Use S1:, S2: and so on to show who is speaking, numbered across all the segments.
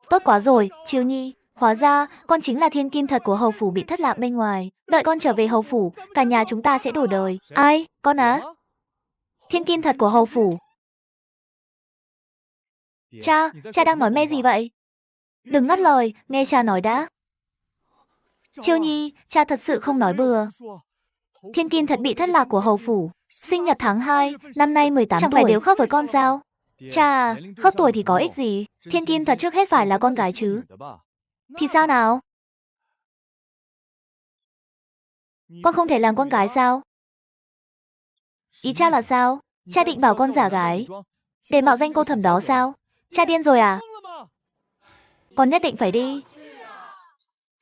S1: Tốt quá rồi, Chiêu Nhi. Hóa ra, con chính là thiên kim thật của hầu phủ bị thất lạc bên ngoài. Đợi con trở về hầu phủ, cả nhà chúng ta sẽ đổi đời. Ai, con á? Thiên kim thật của hầu phủ. Cha đang nói mê gì vậy? Đừng ngắt lời, nghe cha nói đã. Chiêu Nhi, cha thật sự không nói bừa. Thiên kim thật bị thất lạc của hầu phủ. Sinh nhật tháng 2, năm nay 18 tuổi. Chẳng phải đều khớp với con sao? Cha, khớp tuổi thì có ích gì? Thiên kim thật trước hết phải là con gái chứ. Thì sao nào? Con không thể làm con gái sao? Ý cha là sao? Cha định bảo con giả gái để mạo danh cô thẩm đó sao? Cha điên rồi à? Con nhất định phải đi.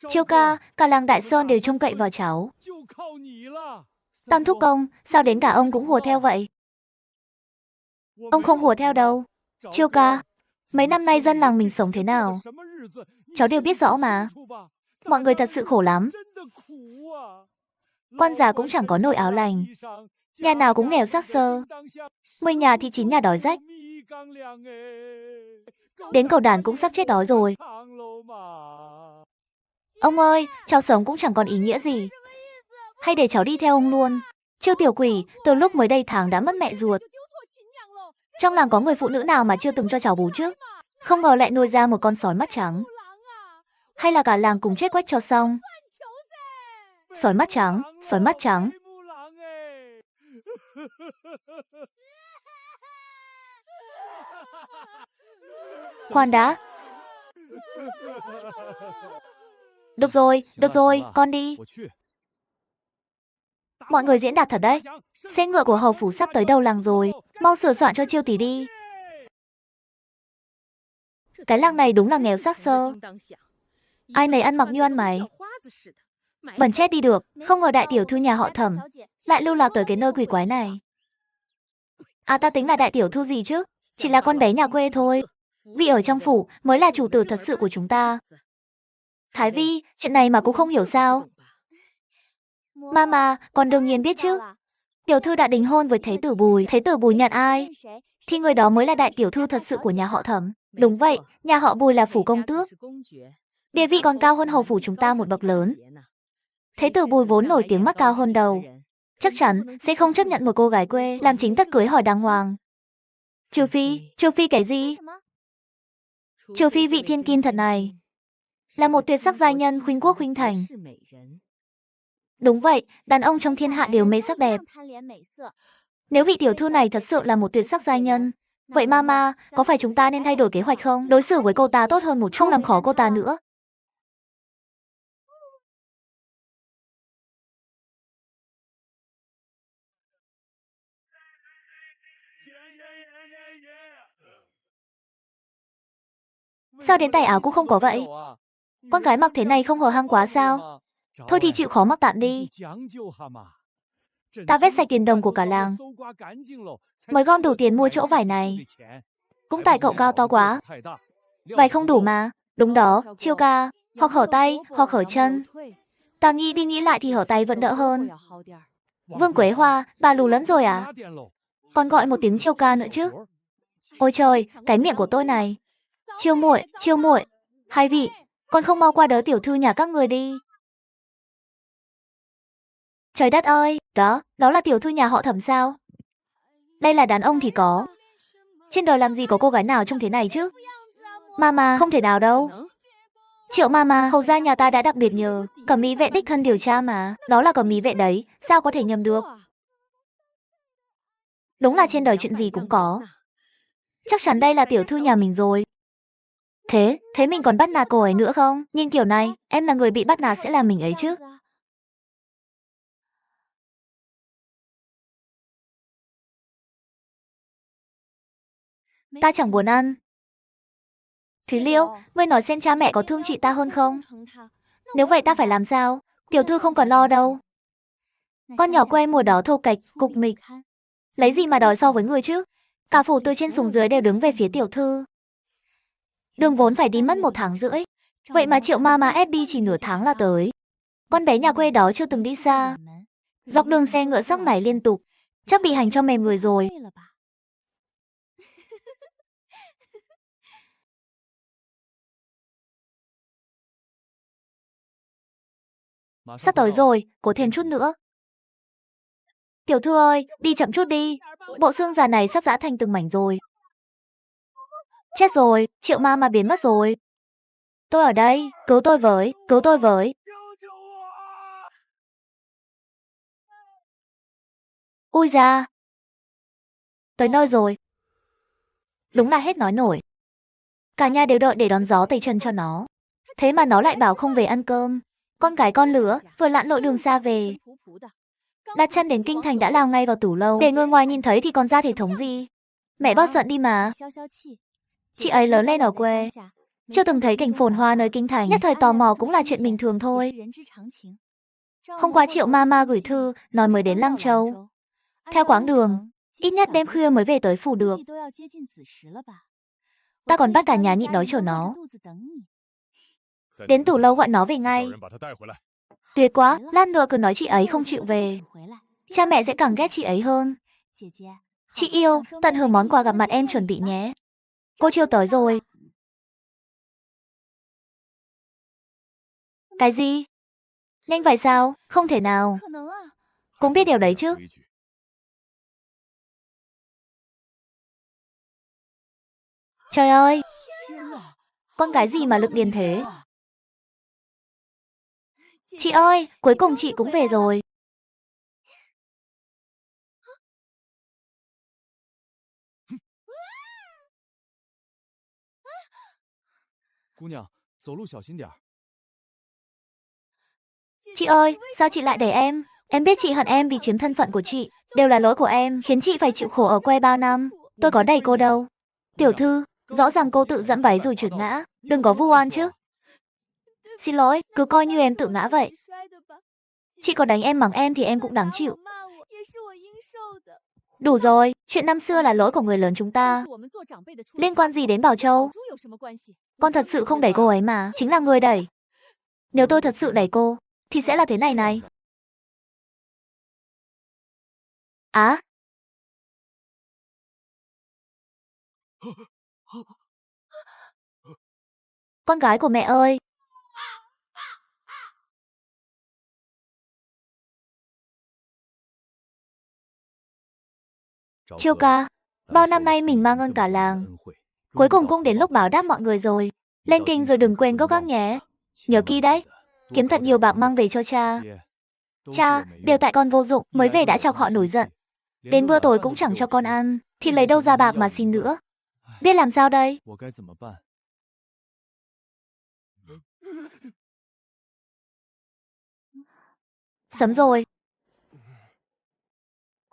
S1: Chiêu ca, cả làng Đại Sơn đều trông cậy vào cháu. Tam thúc công, sao đến cả ông cũng hùa theo vậy? Ông không hùa theo đâu. Chiêu ca, mấy năm nay dân làng mình sống thế nào? Cháu đều biết rõ mà. Mọi người thật sự khổ lắm. Quan già cũng chẳng có nồi áo lành. Nhà nào cũng nghèo xác xơ. 10 nhà thì 9 nhà đói rách. Đến cầu đàn cũng sắp chết đói rồi. Ông ơi, cháu sống cũng chẳng còn ý nghĩa gì. Hay để cháu đi theo ông luôn. Chiêu tiểu quỷ, từ lúc mới đây tháng đã mất mẹ ruột. Trong làng có người phụ nữ nào mà chưa từng cho cháu bú trước? Không ngờ lại nuôi ra một con sói mắt trắng. Hay là cả làng cùng chết quách cho xong? Sói mắt trắng, sói mắt trắng. Khoan đã. Được rồi, con đi. Mọi người diễn đạt thật đấy. Xe ngựa của hầu phủ sắp tới đầu làng rồi. Mau sửa soạn cho Chiêu tỷ đi. Cái làng này đúng là nghèo xác xơ. Ai nấy ăn mặc như ăn mày. Bẩn chết đi được. Không ngờ đại tiểu thư nhà họ Thẩm lại lưu lạc tới cái nơi quỷ quái này. À, ta tính là đại tiểu thư gì chứ? Chỉ là con bé nhà quê thôi. Vị ở trong phủ mới là chủ tử thật sự của chúng ta. Thái Vi, chuyện này mà cũng không hiểu sao? Mama, con đương nhiên biết chứ. Tiểu thư đã đính hôn với Thế tử Bùi. Thế tử Bùi nhận ai? Thì người đó mới là đại tiểu thư thật sự của nhà họ Thẩm. Đúng vậy, nhà họ Bùi là phủ công tước. Địa vị còn cao hơn hầu phủ chúng ta một bậc lớn. Thế tử Bùi vốn nổi tiếng mắt cao hơn đầu. Chắc chắn sẽ không chấp nhận một cô gái quê làm chính thất cưới hỏi đàng hoàng. Trừ phi cái gì? Trừ phi vị thiên kim thật này là một tuyệt sắc giai nhân khuynh quốc khuynh thành. Đúng vậy, đàn ông trong thiên hạ đều mê sắc đẹp. Nếu vị tiểu thư này thật sự là một tuyệt sắc giai nhân, vậy mama, có phải chúng ta nên thay đổi kế hoạch không? Đối xử với cô ta tốt hơn một chút, không làm khó cô ta nữa. Sao đến tay áo cũng không có vậy? Con gái mặc thế này không hở hang quá sao? Thôi thì chịu khó mặc tạm đi. Ta vét sạch tiền đồng của cả làng, mới gom đủ tiền mua chỗ vải này. Cũng tại cậu cao to quá. Vải không đủ mà. Đúng đó, Chiêu ca, hoặc hở tay, hoặc hở chân. Ta nghĩ đi nghĩ lại thì hở tay vẫn đỡ hơn. Vương Quế Hoa, bà lù lẫn rồi à? Còn gọi một tiếng Chiêu ca nữa chứ. Ôi trời, cái miệng của tôi này. Chiêu muội, hai vị, con không mau qua đỡ tiểu thư nhà các người đi. Trời đất ơi, đó là tiểu thư nhà họ Thẩm sao? Đây là đàn ông thì có. Trên đời làm gì có cô gái nào trông thế này chứ? Mama, không thể nào đâu. Triệu mama, hầu gia nhà ta đã đặc biệt nhờ Cẩm Mỹ vệ đích thân điều tra mà. Đó là Cẩm Mỹ vệ đấy, sao có thể nhầm được? Đúng là trên đời chuyện gì cũng có. Chắc chắn đây là tiểu thư nhà mình rồi. Thế mình còn bắt nạt cô ấy nữa không? Nhìn kiểu này, em là người bị bắt nạt sẽ là mình ấy chứ. Ta chẳng buồn ăn. Thúy Liêu, ngươi nói xem cha mẹ có thương chị ta hơn không? Nếu vậy ta phải làm sao? Tiểu thư không còn lo đâu. Con nhỏ quê mùa đó thô kệch, cục mịch. Lấy gì mà đòi so với người chứ? Cả phủ từ trên xuống dưới đều đứng về phía tiểu thư. Đường vốn phải đi mất 1 tháng rưỡi. Vậy mà Triệu mama ép đi chỉ nửa tháng là tới. Con bé nhà quê đó chưa từng đi xa. Dọc đường xe ngựa sóc nảy liên tục. Chắc bị hành cho mềm người rồi. Sắp tới rồi, cố thêm chút nữa. Tiểu thư ơi, đi chậm chút đi. Bộ xương già này sắp giã thành từng mảnh rồi. Chết rồi, Triệu ma ma biến mất rồi. Tôi ở đây, cứu tôi với, cứu tôi với. Ui da. Tới nơi rồi. Đúng là hết nói nổi. Cả nhà đều đợi để đón gió tẩy trần cho nó. Thế mà nó lại bảo không về ăn cơm. Con cái con lứa, vừa lặn lội đường xa về. Đặt chân đến kinh thành đã lao ngay vào tủ lâu. Để người ngoài nhìn thấy thì còn ra thể thống gì. Mẹ bớt giận đi mà. Chị ấy lớn lên ở quê, chưa từng thấy cảnh phồn hoa nơi kinh thành. Nhất thời tò mò cũng là chuyện bình thường thôi. Hôm qua Triệu Mama gửi thư, nói mới đến Lăng Châu. Theo quãng đường, ít nhất đêm khuya mới về tới phủ được. Ta còn bắt cả nhà nhịn đói chờ nó. Đến tủ lâu gọi nó về ngay. Tuyệt quá, lát nữa cứ nói chị ấy không chịu về. Cha mẹ sẽ càng ghét chị ấy hơn. Chị yêu, tận hưởng món quà gặp mặt em chuẩn bị nhé. Cô Chiêu tới rồi. Cái gì? Nhanh vậy sao? Không thể nào. Cũng biết điều đấy chứ. Trời ơi! Con cái gì mà lực điên thế? Chị ơi, cuối cùng chị cũng về rồi. Chị ơi, sao chị lại để em? Em biết chị hận em vì chiếm thân phận của chị. Đều là lỗi của em, khiến chị phải chịu khổ ở quê bao năm. Tôi có đẩy cô đâu. Tiểu thư, rõ ràng cô tự dẫm váy rồi trượt ngã. Đừng có vu oan chứ. Xin lỗi, cứ coi như em tự ngã vậy. Chị có đánh em mắng em thì em cũng đáng chịu. Đủ rồi, chuyện năm xưa là lỗi của người lớn chúng ta. Liên quan gì đến Bảo Châu? Con thật sự không đẩy cô ấy mà, chính là người đẩy. Nếu tôi thật sự đẩy cô, thì sẽ là thế này này. Á, con gái của mẹ ơi. Chiêu ca, bao năm nay mình mang ơn cả làng. Cuối cùng cũng đến lúc báo đáp mọi người rồi. Lên kinh rồi đừng quên gốc gác nhé. Nhớ kỹ đấy, kiếm thật nhiều bạc mang về cho cha. Cha, đều tại con vô dụng, mới về đã chọc họ nổi giận. Đến bữa tối cũng chẳng cho con ăn, thì lấy đâu ra bạc mà xin nữa. Biết làm sao đây? Sớm rồi.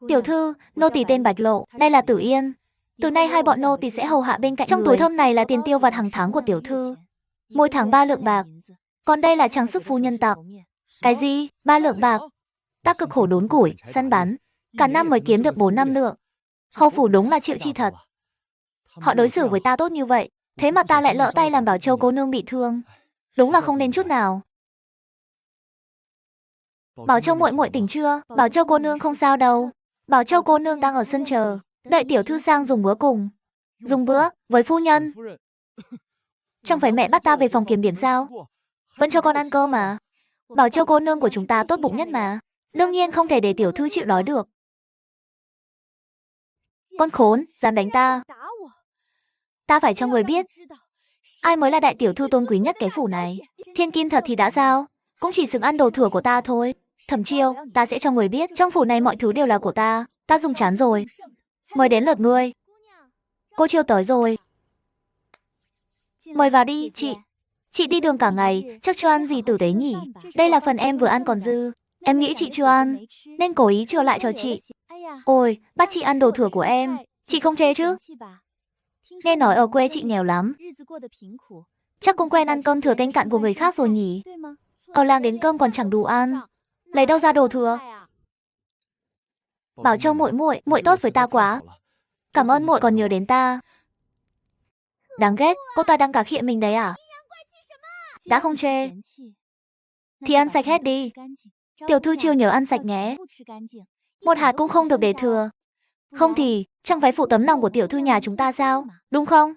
S1: Tiểu thư, nô tỳ tên Bạch Lộ, đây là Tử Yên. Từ nay hai bọn nô tỳ sẽ hầu hạ bên cạnh. Trong túi thơm này là tiền tiêu vặt hàng tháng của tiểu thư. Mỗi tháng 3 lượng bạc. Còn đây là trang sức phu nhân tặng. Cái gì? 3 lượng bạc? Ta cực khổ đốn củi, săn bắn. Cả năm mới kiếm được 4-5 lượng. Hầu phủ đúng là chịu chi thật. Họ đối xử với ta tốt như vậy, thế mà ta lại lỡ tay làm Bảo Châu cô nương bị thương. Đúng là không nên chút nào. Bảo Châu muội muội tỉnh chưa? Bảo Châu cô nương không sao đâu. Bảo Châu cô nương đang ở sân chờ, đợi tiểu thư sang dùng bữa cùng. Dùng bữa với phu nhân? Chẳng phải mẹ bắt ta về phòng kiểm điểm sao? Vẫn cho con ăn cơm mà. Bảo Châu cô nương của chúng ta tốt bụng nhất mà. Đương nhiên không thể để tiểu thư chịu đói được. Con khốn, dám đánh ta. Ta phải cho người biết, ai mới là đại tiểu thư tôn quý nhất cái phủ này. Thiên kim thật thì đã sao? Cũng chỉ xứng ăn đồ thừa của ta thôi. Thẩm Chiêu, ta sẽ cho người biết, trong phủ này mọi thứ đều là của ta. Ta dùng chán rồi. Mời đến lượt ngươi. Cô Chiêu tới rồi. Mời vào đi, chị. Chị đi đường cả ngày, chắc chưa ăn gì tử tế nhỉ? Đây là phần em vừa ăn còn dư. Em nghĩ chị chưa ăn, nên cố ý chừa lại cho chị. Ôi, bắt chị ăn đồ thừa của em. Chị không chê chứ? Nghe nói ở quê chị nghèo lắm. Chắc cũng quen ăn cơm thừa canh cặn của người khác rồi nhỉ? Ở làng đến cơm còn chẳng đủ ăn. Lấy đâu ra đồ thừa? Bảo Châu muội muội, muội tốt với ta quá. Cảm ơn muội còn nhớ đến ta. Đáng ghét, cô ta đang cà khịa mình đấy à? Đã không chê thì ăn sạch hết đi. Tiểu thư Chiêu nhớ ăn sạch nhé. Một hạt cũng không được để thừa. Không thì, chẳng phải phụ tấm lòng của tiểu thư nhà chúng ta sao? Đúng không?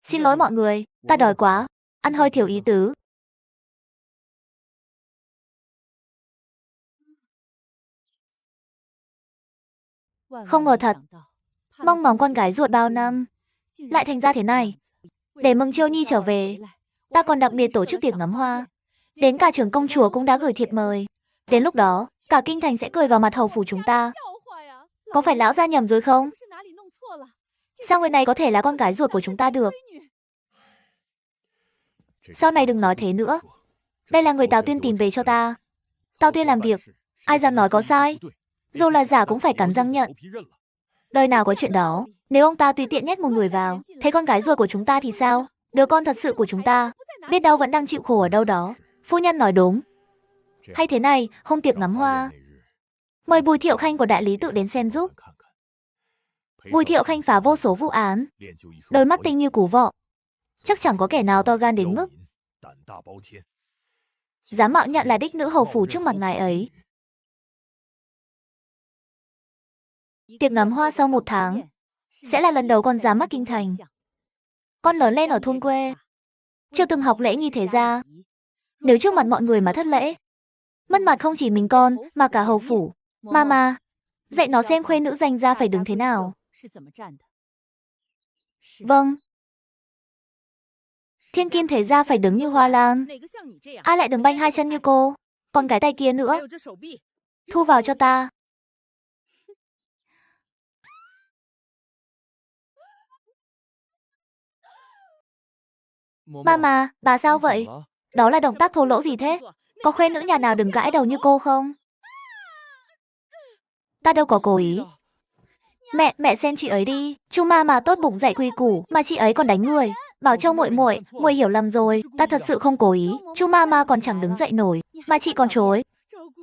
S1: Xin lỗi mọi người, ta đói quá, ăn hơi thiểu ý tứ. Không ngờ thật, mong mong con gái ruột bao năm, lại thành ra thế này. Để mừng Chiêu Nhi trở về, ta còn đặc biệt tổ chức tiệc ngắm hoa. Đến cả trưởng công chúa cũng đã gửi thiệp mời. Đến lúc đó, cả kinh thành sẽ cười vào mặt hầu phủ chúng ta. Có phải lão gia nhầm rồi không? Sao người này có thể là con gái ruột của chúng ta được? Sau này đừng nói thế nữa. Đây là người Tào Tuyên tìm về cho ta. Tào Tuyên làm việc, ai dám nói có sai. Dù là giả cũng phải cắn răng nhận. Đời nào có chuyện đó. Nếu ông ta tùy tiện nhét một người vào, thế con gái ruột của chúng ta thì sao? Đứa con thật sự của chúng ta, biết đâu vẫn đang chịu khổ ở đâu đó. Phu nhân nói đúng. Hay thế này, hôm tiệc ngắm hoa, mời Bùi Thiệu Khanh của đại lý tự đến xem giúp. Bùi Thiệu Khanh phá vô số vụ án, đôi mắt tinh như cú vọ. Chắc chẳng có kẻ nào to gan đến mức dám mạo nhận là đích nữ hầu phủ trước mặt ngài ấy. Tiệc ngắm hoa sau 1 tháng sẽ là lần đầu con ra mắt kinh thành. Con lớn lên ở thôn quê, chưa từng học lễ nghi thế gia. Nếu trước mặt mọi người mà thất lễ, mất mặt không chỉ mình con mà cả hầu phủ. Mama, dạy nó xem khuê nữ danh gia phải đứng thế nào. Vâng. Thiên kim thế gia phải đứng như hoa lan. Ai lại đứng banh 2 chân như cô? Còn cái tay kia nữa, thu vào cho ta. Mama, bà sao vậy? Đó là động tác thô lỗ gì thế? Có khuê nữ nhà nào đừng gãi đầu như cô không? Ta đâu có cố ý. Mẹ xem chị ấy đi. Chu Mama tốt bụng dạy quy củ mà chị ấy còn đánh người. Bảo Châu muội hiểu lầm rồi, ta thật sự không cố ý. Chu Mama còn chẳng đứng dậy nổi, mà chị còn chối.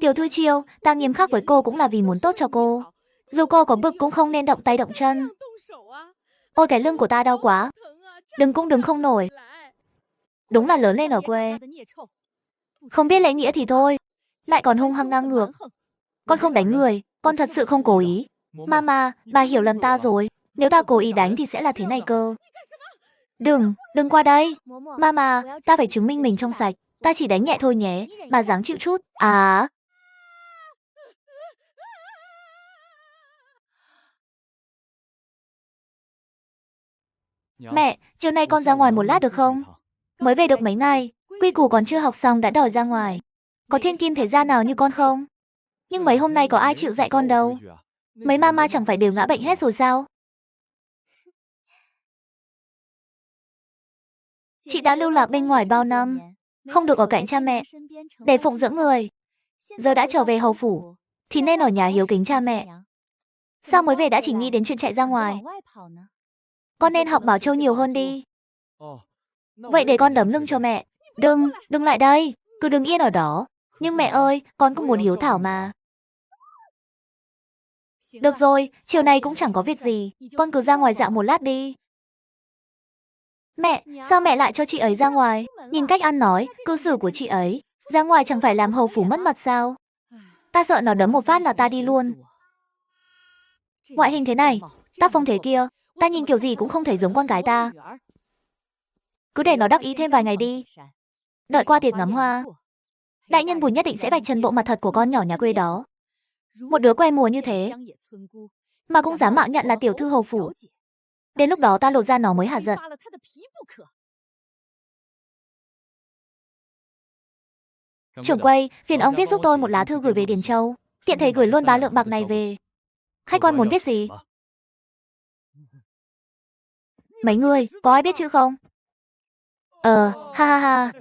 S1: Tiểu thư Chiêu, ta nghiêm khắc với cô cũng là vì muốn tốt cho cô. Dù cô có bực cũng không nên động tay động chân. Ôi cái lưng của ta đau quá. Đừng cũng đứng không nổi. Đúng là lớn lên ở quê, không biết lễ nghĩa thì thôi, lại còn hung hăng ngang ngược. Con không đánh người, con thật sự không cố ý. Mama, bà hiểu lầm ta rồi. Nếu ta cố ý đánh thì sẽ là thế này cơ. Đừng qua đây. Mama, ta phải chứng minh mình trong sạch. Ta chỉ đánh nhẹ thôi nhé, bà dáng chịu chút. À. Mẹ, chiều nay con ra ngoài một lát được không? Mới về được mấy ngày, quy củ còn chưa học xong đã đòi ra ngoài. Có thiên kim thế gia nào như con không? Nhưng mấy hôm nay có ai chịu dạy con đâu. Mấy mama chẳng phải đều ngã bệnh hết rồi sao? Chị đã lưu lạc bên ngoài bao năm, không được ở cạnh cha mẹ, để phụng dưỡng người. Giờ đã trở về hầu phủ, thì nên ở nhà hiếu kính cha mẹ. Sao mới về đã chỉ nghĩ đến chuyện chạy ra ngoài? Con nên học Bảo Châu nhiều hơn đi. Vậy để con đấm lưng cho mẹ. Đừng lại đây, cứ đứng yên ở đó. Nhưng mẹ ơi, con cũng muốn hiếu thảo mà. Được rồi, chiều nay cũng chẳng có việc gì, con cứ ra ngoài dạo một lát đi. Mẹ, sao mẹ lại cho chị ấy ra ngoài? Nhìn cách ăn nói, cư xử của chị ấy, ra ngoài chẳng phải làm hầu phủ mất mặt sao? Ta sợ nó đấm một phát là ta đi luôn. Ngoại hình thế này, tác phong thế kia, ta nhìn kiểu gì cũng không thấy giống con gái ta. Cứ để nó đắc ý thêm vài ngày đi. Đợi qua tiệc ngắm hoa, đại nhân Bùi nhất định sẽ vạch trần bộ mặt thật của con nhỏ nhà quê đó. Một đứa quê mùa như thế, mà cũng dám mạo nhận là tiểu thư hầu phủ. Đến lúc đó ta lột ra nó mới hả giận. Trưởng quay, phiền ông viết giúp tôi một lá thư gửi về Điền Châu. Tiện thể gửi luôn 3 lượng bạc này về. Khách quan muốn viết gì? Mấy người, có ai biết chữ không? Ha ha ha.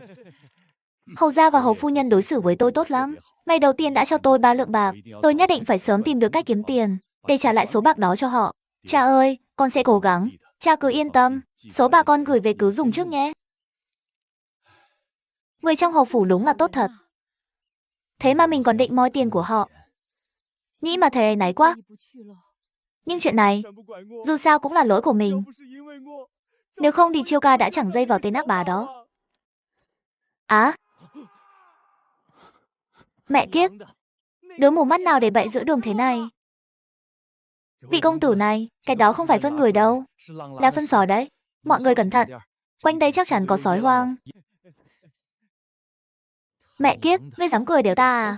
S1: Hầu gia và hầu phu nhân đối xử với tôi tốt lắm. Ngày đầu tiên đã cho tôi 3 lượng bạc. Tôi nhất định phải sớm tìm được cách kiếm tiền, để trả lại số bạc đó cho họ. Cha ơi, con sẽ cố gắng. Cha cứ yên tâm, số bạc con gửi về cứ dùng trước nhé. Người trong hầu phủ đúng là tốt thật. Thế mà mình còn định moi tiền của họ. Nghĩ mà thấy áy náy quá. Nhưng chuyện này, dù sao cũng là lỗi của mình. Nếu không thì Chiêu ca đã chẳng dây vào tên ác bá đó. Mẹ kiếp, đứa mù mắt nào để bậy giữa đường thế này? Vị công tử này, cái đó không phải phân người đâu, là phân sói đấy. Mọi người cẩn thận, quanh đây chắc chắn có sói hoang. Mẹ kiếp, ngươi dám cười đểu ta à?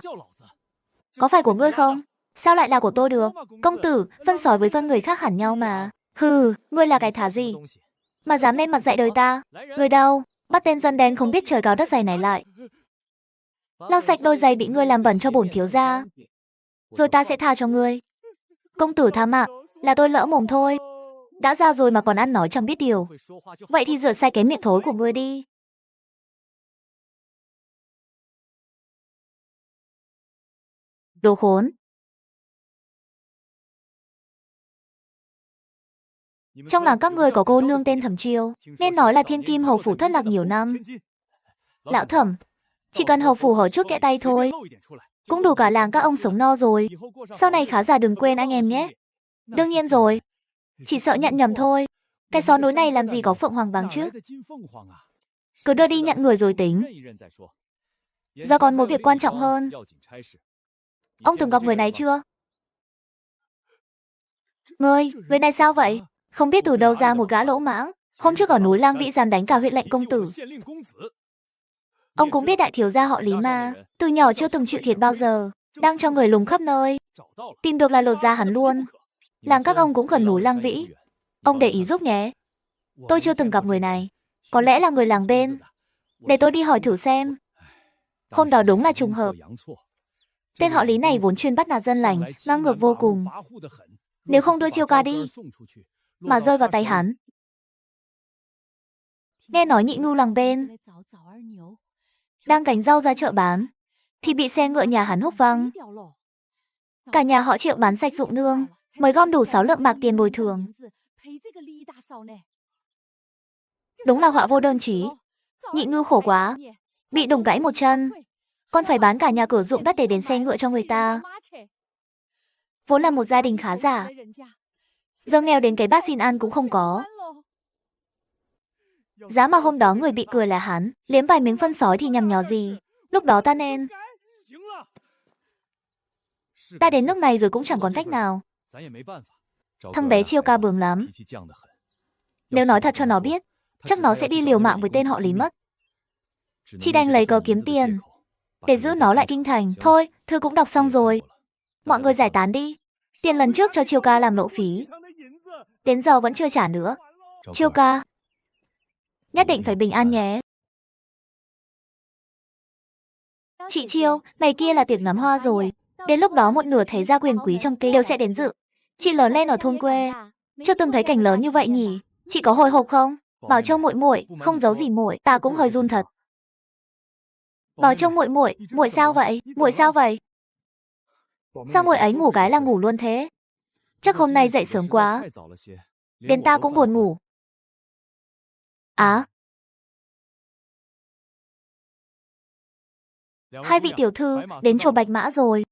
S1: Có phải của ngươi không? Sao lại là của tôi được? Công tử, phân sói với phân người khác hẳn nhau mà. Hừ, ngươi là cái thá gì mà dám lên mặt dạy đời ta? Người đâu? Bắt tên dân đen không biết trời cao đất dày này lại. Lau sạch đôi giày bị ngươi làm bẩn cho bổn thiếu gia, rồi ta sẽ tha cho ngươi. Công tử tha mạng, là tôi lỡ mồm thôi. Đã ra rồi mà còn ăn nói chẳng biết điều. Vậy thì rửa sạch cái miệng thối của ngươi đi. Đồ khốn. Trong làng các ngươi có cô nương tên Thẩm Chiêu, nên nói là thiên kim hầu phủ thất lạc nhiều năm. Lão Thẩm, chỉ cần hầu phủ hở chút kẽ tay thôi, cũng đủ cả làng các ông sống no rồi. Sau này khá giả đừng quên anh em nhé. Đương nhiên rồi, chỉ sợ nhận nhầm thôi. Cái xó núi này làm gì có phượng hoàng vàng chứ? Cứ đưa đi nhận người rồi tính. Giờ còn một việc quan trọng hơn. Ông từng gặp người này chưa? Người này sao vậy? Không biết từ đâu ra một gã lỗ mãng. Hôm trước ở núi Lang Vĩ dám đánh cả huyện lệnh công tử. Ông cũng biết đại thiếu gia họ Lý mà, từ nhỏ chưa từng chịu thiệt bao giờ, đang cho người lùng khắp nơi. Tìm được là lột da hắn luôn. Làng các ông cũng gần núi Lang Vĩ. Ông để ý giúp nhé. Tôi chưa từng gặp người này. Có lẽ là người làng bên. Để tôi đi hỏi thử xem. Hôm đó đúng là trùng hợp. Tên họ Lý này vốn chuyên bắt nạt dân lành, ngang ngược vô cùng. Nếu không đưa Chiêu Ca đi, mà rơi vào tay hắn. Nghe nói nhị ngưu làng bên đang gánh rau ra chợ bán, thì bị xe ngựa nhà hắn húc văng. Cả nhà họ Triệu bán sạch ruộng nương, mới gom đủ 6 lượng bạc tiền bồi thường. Đúng là họa vô đơn chí. Nhị ngưu khổ quá, bị đụng gãy một chân, con phải bán cả nhà cửa ruộng đất để đến xe ngựa cho người ta. Vốn là một gia đình khá giả, giờ nghèo đến cái bát xin ăn cũng không có. Giá mà hôm đó người bị cười là hắn, liếm vài miếng phân sói thì nhằm nhò gì. Lúc đó ta nên... Ta đến nước này rồi cũng chẳng còn cách nào. Thằng bé Chiêu Ca bướng lắm. Nếu nói thật cho nó biết, chắc nó sẽ đi liều mạng với tên họ Lý mất. Chỉ đành lấy cớ kiếm tiền để giữ nó lại kinh thành. Thôi, thư cũng đọc xong rồi. Mọi người giải tán đi. Tiền lần trước cho Chiêu Ca làm lộ phí, đến giờ vẫn chưa trả nữa. Chiêu Ca, nhất định phải bình an nhé. Chị Chiêu, ngày kia là tiệc ngắm hoa rồi. Đến lúc đó một nửa thế gia quyền quý trong kinh đều sẽ đến dự. Chị lớn lên ở thôn quê, chưa từng thấy cảnh lớn như vậy nhỉ. Chị có hồi hộp không? Bảo Châu muội muội, không giấu gì muội, ta cũng hơi run thật. Bảo Châu muội muội, muội sao vậy? Muội sao vậy? Sao muội ấy ngủ cái là ngủ luôn thế? Chắc hôm nay dậy sớm quá. Đến ta cũng buồn ngủ. Á. Hai vị tiểu thư đến chùa Bạch Mã rồi.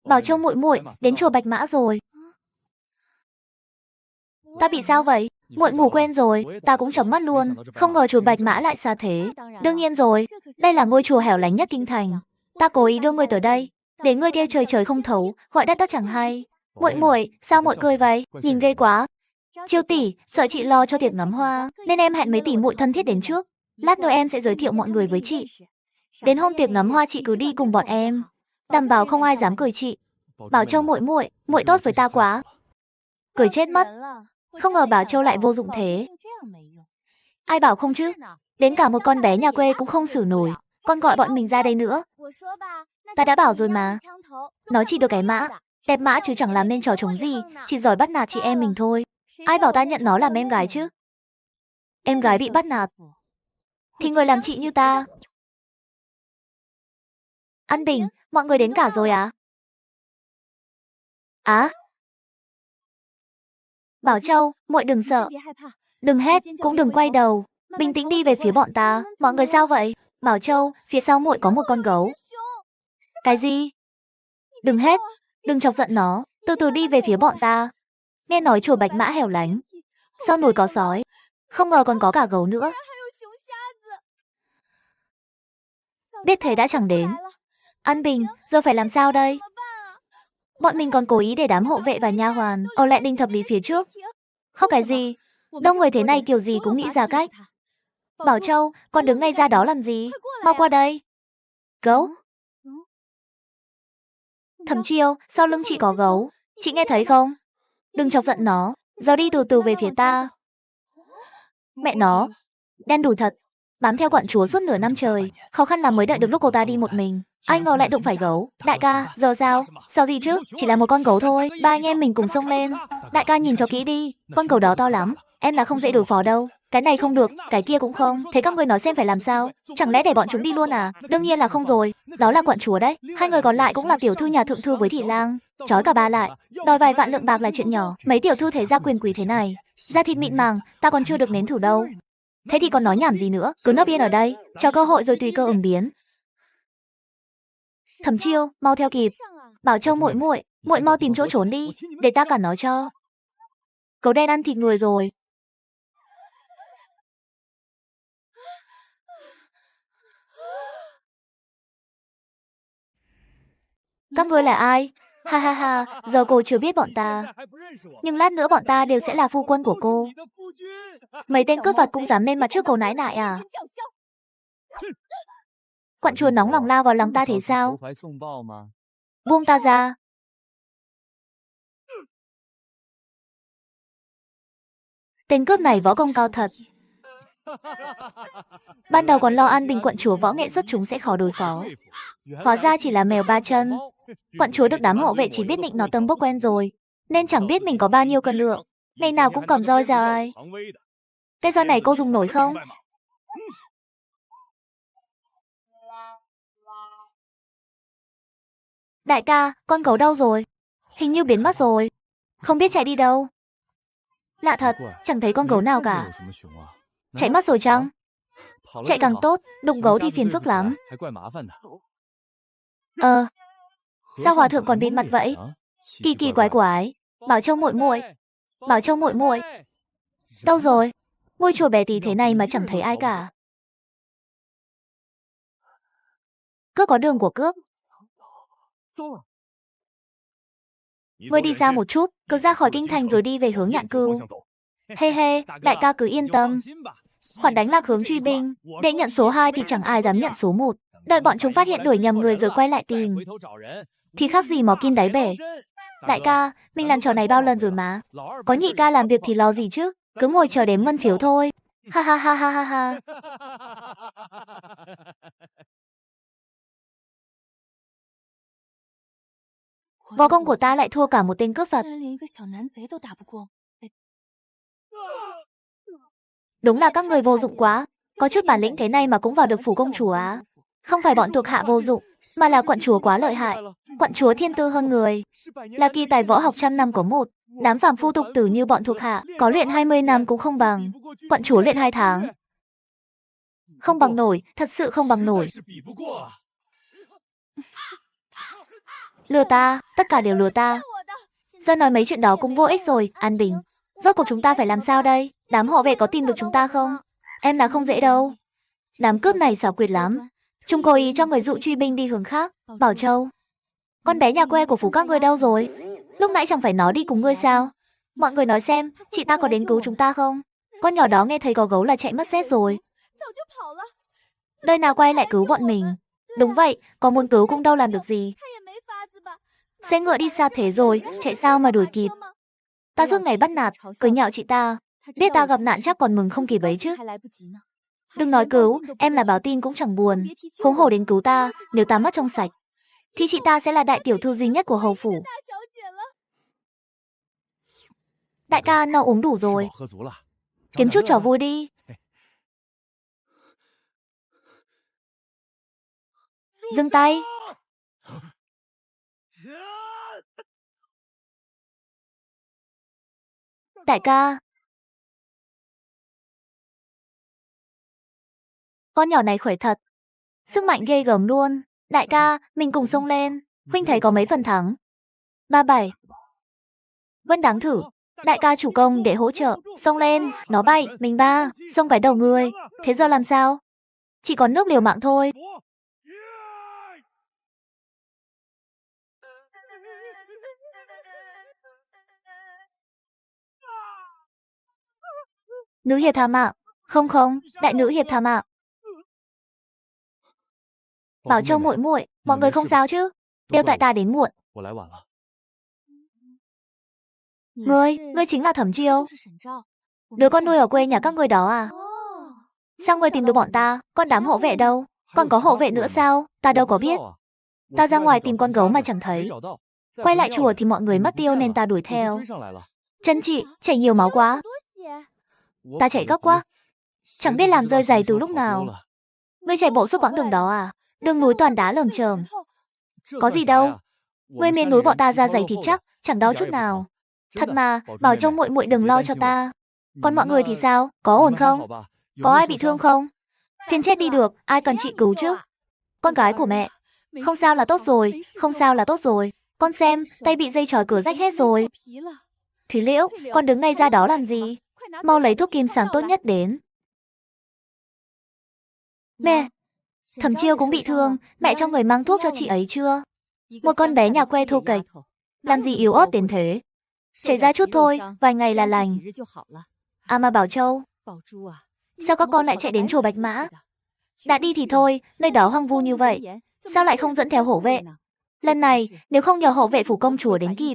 S1: Bảo Châu muội muội đến chùa Bạch Mã rồi. Ta bị sao vậy? Muội ngủ quên rồi, ta cũng chợp mắt luôn, không ngờ chùa Bạch Mã lại xa thế. Đương nhiên rồi, đây là ngôi chùa hẻo lánh nhất kinh thành. Ta cố ý đưa ngươi tới đây, để ngươi kêu trời trời không thấu, gọi đất đất chẳng hay. Muội muội, sao muội cười vậy? Nhìn ghê quá. Chiêu tỷ, sợ chị lo cho tiệc ngắm hoa, nên em hẹn mấy tỷ muội thân thiết đến trước. Lát nữa em sẽ giới thiệu mọi người với chị. Đến hôm tiệc ngắm hoa chị cứ đi cùng bọn em, đảm bảo không ai dám cười chị. Bảo Châu muội muội, muội tốt với ta quá. Cười chết mất. Không ngờ Bảo Châu lại vô dụng thế. Ai bảo không chứ? Đến cả một con bé nhà quê cũng không xử nổi, con gọi bọn mình ra đây nữa. Ta đã bảo rồi mà. Nó chỉ được cái mã, đẹp mã chứ chẳng làm nên trò trống gì, chỉ giỏi bắt nạt chị em mình thôi. Ai bảo ta nhận nó làm em gái chứ? Em gái bị bắt nạt thì người làm chị như ta. An Bình, mọi người đến cả rồi à? Á. Bảo Châu, muội đừng sợ. Đừng hét, cũng đừng quay đầu. Bình tĩnh đi về phía bọn ta. Mọi người sao vậy? Bảo Châu, phía sau muội có một con gấu. Cái gì? Đừng hét, đừng chọc giận nó. Từ từ đi về phía bọn ta. Nghe nói chùa Bạch Mã hẻo lánh, sau núi có sói, không ngờ còn có cả gấu nữa. Biết thế đã chẳng đến. An Bình, giờ phải làm sao đây? Bọn mình còn cố ý để đám hộ vệ và nha hoàn ở lại Đinh Thập Lý phía trước. Khóc cái gì? Đông người thế này kiểu gì cũng nghĩ ra cách. Bảo Châu, con đứng ngay ra đó làm gì? Mau qua đây. Gấu. Thẩm Chiêu, sau lưng chị có gấu. Chị nghe thấy không? Đừng chọc giận nó. Giờ đi từ từ về phía ta. Mẹ nó, đen đủi thật. Bám theo quận chúa suốt nửa năm trời, khó khăn lắm mới đợi được lúc cô ta đi một mình. Ai ngờ lại đụng phải gấu. Đại ca, giờ sao? Sao gì chứ? Chỉ là một con gấu thôi. Ba anh em mình cùng xông lên. Đại ca nhìn cho kỹ đi, con gấu đó to lắm. Em là không dễ đối phó đâu. Cái này không được, cái kia cũng không. Thế các người nói xem phải làm sao? Chẳng lẽ để bọn chúng đi luôn à? Đương nhiên là không rồi. Đó là quận chúa đấy. Hai người còn lại cũng là tiểu thư nhà thượng thư với thị lang. Trói cả ba lại. Đòi vài vạn lượng bạc là chuyện nhỏ. Mấy tiểu thư thế gia quyền quý thế này. Da thịt mịn màng, ta còn chưa được nếm thử đâu. Thế thì còn nói nhảm gì nữa, cứ nấp yên ở đây, cho cơ hội rồi tùy cơ ứng biến. Thẩm Chiêu, mau theo kịp. Bảo Châu muội muội, muội mau tìm chỗ trốn đi, để ta cản nó cho. Gấu đen ăn thịt người rồi. Các ngươi là ai? Ha ha ha, giờ cô chưa biết bọn ta. Nhưng lát nữa bọn ta đều sẽ là phu quân của cô. Mấy tên cướp vặt cũng dám lên mặt trước cô nái nại à? Quận chúa nóng lòng lao vào lòng ta thế sao? Buông ta ra. Tên cướp này võ công cao thật. Ban đầu còn lo an bình quận chúa võ nghệ xuất chúng sẽ khó đối phó. Hóa ra chỉ là mèo ba chân. Quận chúa được đám hộ vệ chỉ biết nịnh nó tầm bốc quen rồi, nên chẳng biết mình có bao nhiêu cân lượng. Ngày nào cũng cầm roi ra ai. Cái roi này cô dùng nổi không? Đại ca, con gấu đâu rồi? Hình như biến mất rồi. Không biết chạy đi đâu. Lạ thật, chẳng thấy con gấu nào cả. Chạy mất rồi chăng? Chạy càng tốt, đụng gấu thì phiền phức lắm. Sao hòa thượng còn bịt mặt vậy? Kỳ kỳ quái quái. Bảo Châu muội muội, Bảo Châu muội muội. Đâu rồi? Ngôi chùa bé tí thế này mà chẳng thấy ai cả. Cướp có đường của cướp. Ngươi đi ra một chút, cứ ra khỏi kinh thành rồi đi về hướng Nhạn Cưu. Hê hê, đại ca cứ yên tâm. Khoản đánh lạc hướng truy binh, để nhận số 2 thì chẳng ai dám nhận số 1. Đợi bọn chúng phát hiện đuổi nhầm người rồi quay lại tìm. Thì khác gì mò kim đáy bể. Đại ca, mình làm trò này bao lần rồi mà. Có nhị ca làm việc thì lo gì chứ, cứ ngồi chờ đếm ngân phiếu thôi. Ha ha ha ha ha ha. Võ công của ta lại thua cả một tên cướp vặt. Đúng là các người vô dụng quá. Có chút bản lĩnh thế này mà cũng vào được phủ công chúa á. Không phải bọn thuộc hạ vô dụng, mà là quận chúa quá lợi hại. Quận chúa thiên tư hơn người, là kỳ tài võ học trăm năm có một. Đám phàm phu tục tử như bọn thuộc hạ, có luyện 20 năm cũng không bằng. Quận chúa luyện 2 tháng. Không bằng nổi, thật sự không bằng nổi. Lừa ta, tất cả đều lừa ta. Giờ nói mấy chuyện đó cũng vô ích rồi, An Bình. Rốt cuộc chúng ta phải làm sao đây? Đám hộ vệ có tìm được chúng ta không? Em là không dễ đâu. Đám cướp này xảo quyệt lắm. Chúng cố ý cho người dụ truy binh đi hướng khác. Bảo Châu, con bé nhà quê của phủ các ngươi đâu rồi? Lúc nãy chẳng phải nó đi cùng ngươi sao? Mọi người nói xem, chị ta có đến cứu chúng ta không? Con nhỏ đó nghe thấy có gấu là chạy mất dép rồi. Đời nào quay lại cứu bọn mình? Đúng vậy, có muốn cứu cũng đâu làm được gì. Xe ngựa đi xa thế rồi, chạy sao mà đuổi kịp? Ta suốt ngày bắt nạt, cười nhạo chị ta. Biết ta gặp nạn chắc còn mừng không kịp ấy chứ. Đừng nói cứu, em là báo tin cũng chẳng buồn. Huống hồ đến cứu ta, nếu ta mất trong sạch, thì chị ta sẽ là đại tiểu thư duy nhất của hầu phủ. Đại ca, nó uống đủ rồi. Kiếm chút trò vui đi. Dừng tay. Đại ca. Con nhỏ này khỏe thật. Sức mạnh ghê gớm luôn. Đại ca, mình cùng xông lên. Huynh thấy có mấy phần thắng? 37. Vẫn đáng thử. Đại ca chủ công để hỗ trợ. Xông lên, nó bay, mình ba, xông cái đầu người. Thế giờ làm sao? Chỉ còn nước liều mạng thôi. Nữ hiệp tha mạng. Không không, đại nữ hiệp tha mạng. Bảo Châu muội muội, mọi người không sao chứ? Đều tại ta đến muộn. Ngươi chính là Thẩm Chiêu. Đứa con nuôi ở quê nhà các ngươi đó à? Sao ngươi tìm được bọn ta? Con đám hộ vệ đâu? Còn có hộ vệ nữa sao? Ta đâu có biết. Ta ra ngoài tìm con gấu mà chẳng thấy. Quay lại chùa thì mọi người mất tiêu nên ta đuổi theo. Chân chị, chảy nhiều máu quá. Ta chạy gấp quá. Chẳng biết làm rơi giày từ lúc nào. Ngươi chạy bộ suốt quãng đường đó à? Đường núi toàn đá lởm chởm. Có gì đâu. Ngươi miền núi bọn ta ra giày thịt chắc, chẳng đau chút nào. Thật mà, bảo Châu muội muội đừng lo cho ta. Còn mọi người thì sao? Có ổn không? Có ai bị thương không? Phiền chết đi được, ai cần chị cứu chứ? Con gái của mẹ. Không sao là tốt rồi, không sao là tốt rồi. Con xem, tay bị dây trói cửa rách hết rồi. Thúy Liễu, con đứng ngay ra đó làm gì? Mau lấy thuốc kim sáng tốt nhất đến. Mẹ, Thẩm Chiêu cũng bị thương, mẹ cho người mang thuốc cho chị ấy chưa? Một con bé nhà quê thô kệch, làm gì yếu ớt đến thế? Chảy ra chút thôi, vài ngày là lành. À mà Bảo Châu, sao các con lại chạy đến chùa Bạch Mã? Đã đi thì thôi, nơi đó hoang vu như vậy, sao lại không dẫn theo hộ vệ? Lần này, nếu không nhờ hộ vệ phủ công chúa đến kịp,